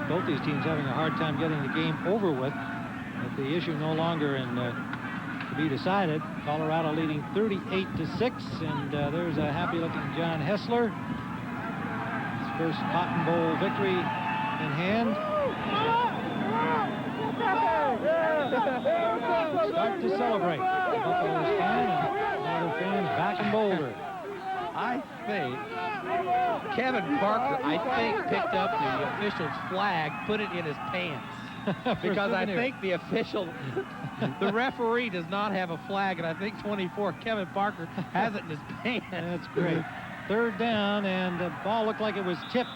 Both these teams having a hard time getting the game over with. But the issue no longer in to be decided. Colorado leading 38-6, and there's a happy-looking John Hessler. His first Cotton Bowl victory in hand. Start to celebrate. The Buffaloes fan and other fans back in Boulder. I think Kevin Parker, picked up the official's flag, put it in his pants. Because I think the official, the referee does not have a flag, and I think 24, Kevin Parker, has it in his pants. That's great. Third down, and the ball looked like it was tipped.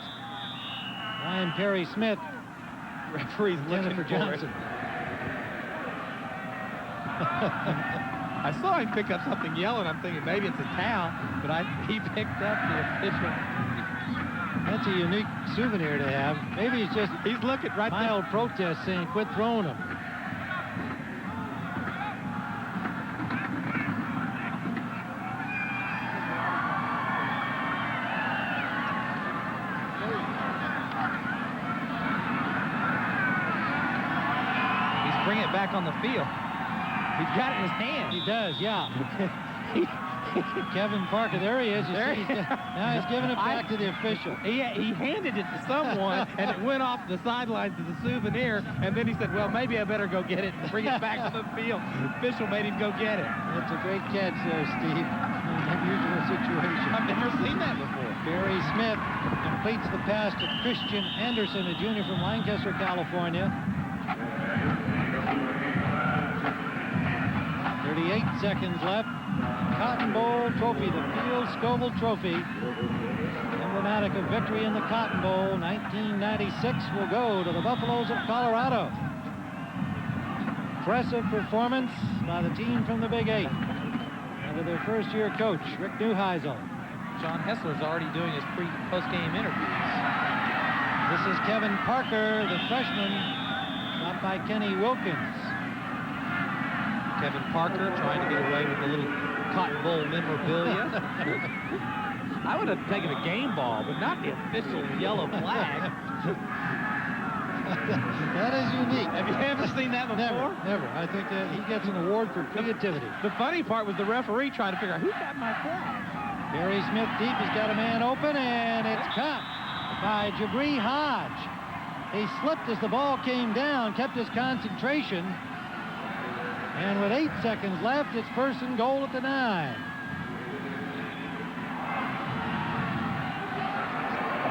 Ryan Perry Smith. Referee's looking for Johnson. I saw him pick up something yellow, and I'm thinking maybe it's a towel, but he picked up the official. That's a unique souvenir to have. Maybe it's just he's looking right mild protest saying quit throwing them. He's bringing it back on the field. He's got it in his hand. He does, yeah. Kevin Parker, there he is. Now he's giving it back to the official. He handed it to someone, and it went off the sidelines as a souvenir, and then he said, well, maybe I better go get it and bring it back to the field. The official made him go get it. That's a great catch there, Steve. Unusual situation. I've never seen that before. Barry Smith completes the pass to Christian Anderson, a junior from Lancaster, California. 38 seconds left. Cotton Bowl trophy, the Field Scoville Trophy, emblematic of victory in the Cotton Bowl 1996, will go to the Buffaloes of Colorado. Impressive performance by the team from the Big 8 under their first-year coach, Rick Neuheisel. John Hessler's already doing his post-game interviews. This is Kevin Parker, the freshman, stopped by Kenny Wilkins. Kevin Parker trying to get away with a little Cotton Bowl memorabilia. I would have taken a game ball, but not the official yellow flag. That is unique. Have you ever seen that before? Never. I think that he gets an award for creativity. The funny part was the referee trying to figure out who got my flag. Barry Smith deep. He's got a man open, and it's caught by Jabri Hodge. He slipped as the ball came down, kept his concentration. And with 8 seconds left, it's first and goal at the 9.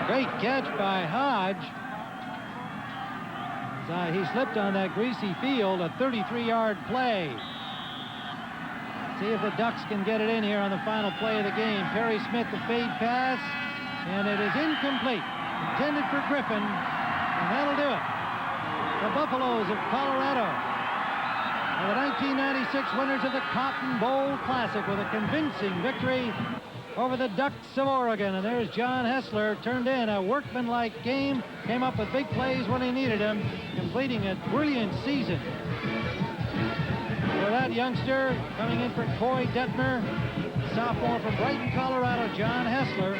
Great catch by Hodge. He slipped on that greasy field, a 33-yard play. See if the Ducks can get it in here on the final play of the game. Perry Smith, the fade pass, and it is incomplete. Intended for Griffin, and that'll do it. The Buffaloes of Colorado are the 1996 winners of the Cotton Bowl Classic with a convincing victory over the Ducks of Oregon. And there's John Hessler, turned in a workmanlike game, came up with big plays when he needed them, completing a brilliant season. For that youngster, coming in for Coy Detmer, sophomore from Brighton, Colorado, John Hessler,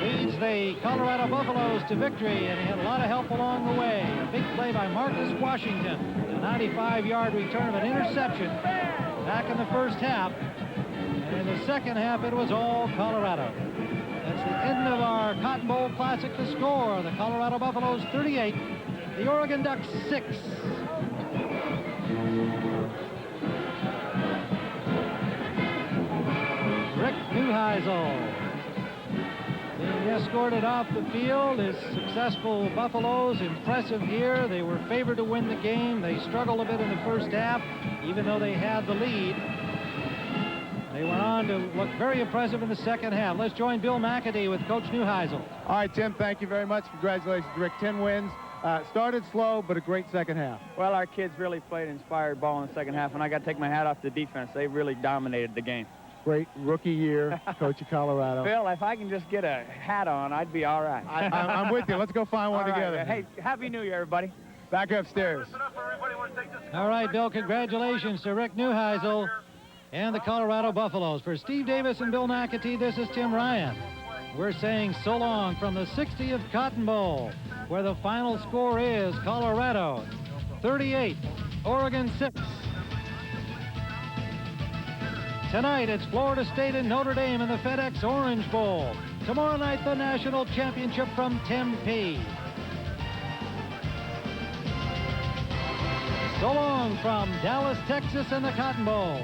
leads the Colorado Buffaloes to victory, and he had a lot of help along the way. A big play by Marcus Washington, a 95-yard return of an interception back in the first half. And in the second half, it was all Colorado. That's the end of our Cotton Bowl Classic. The score, the Colorado Buffaloes 38, the Oregon Ducks 6. Rick Neuheisel being escorted off the field. His successful Buffaloes, impressive here. They were favored to win the game. They struggled a bit in the first half, even though they had the lead. They went on to look very impressive in the second half. Let's join Bill McAdee with Coach Neuheisel. All right, Tim, thank you very much. Congratulations, Rick. 10 wins. Started slow, but a great second half. Well, our kids really played inspired ball in the second half, and I got to take my hat off to the defense. They really dominated the game. Great rookie year, coach of Colorado. Phil, if I can just get a hat on, I'd be all right. I'm with you. Let's go find one together. Hey, Happy New Year, everybody. Back upstairs. All right, Bill, congratulations to Rick Neuheisel and the Colorado Buffaloes. For Steve Davis and Bill McAtee, this is Tim Ryan. We're saying so long from the 60th Cotton Bowl, where the final score is Colorado 38, Oregon 6. Tonight, it's Florida State and Notre Dame in the FedEx Orange Bowl. Tomorrow night, the national championship from Tempe. So long from Dallas, Texas, and the Cotton Bowl.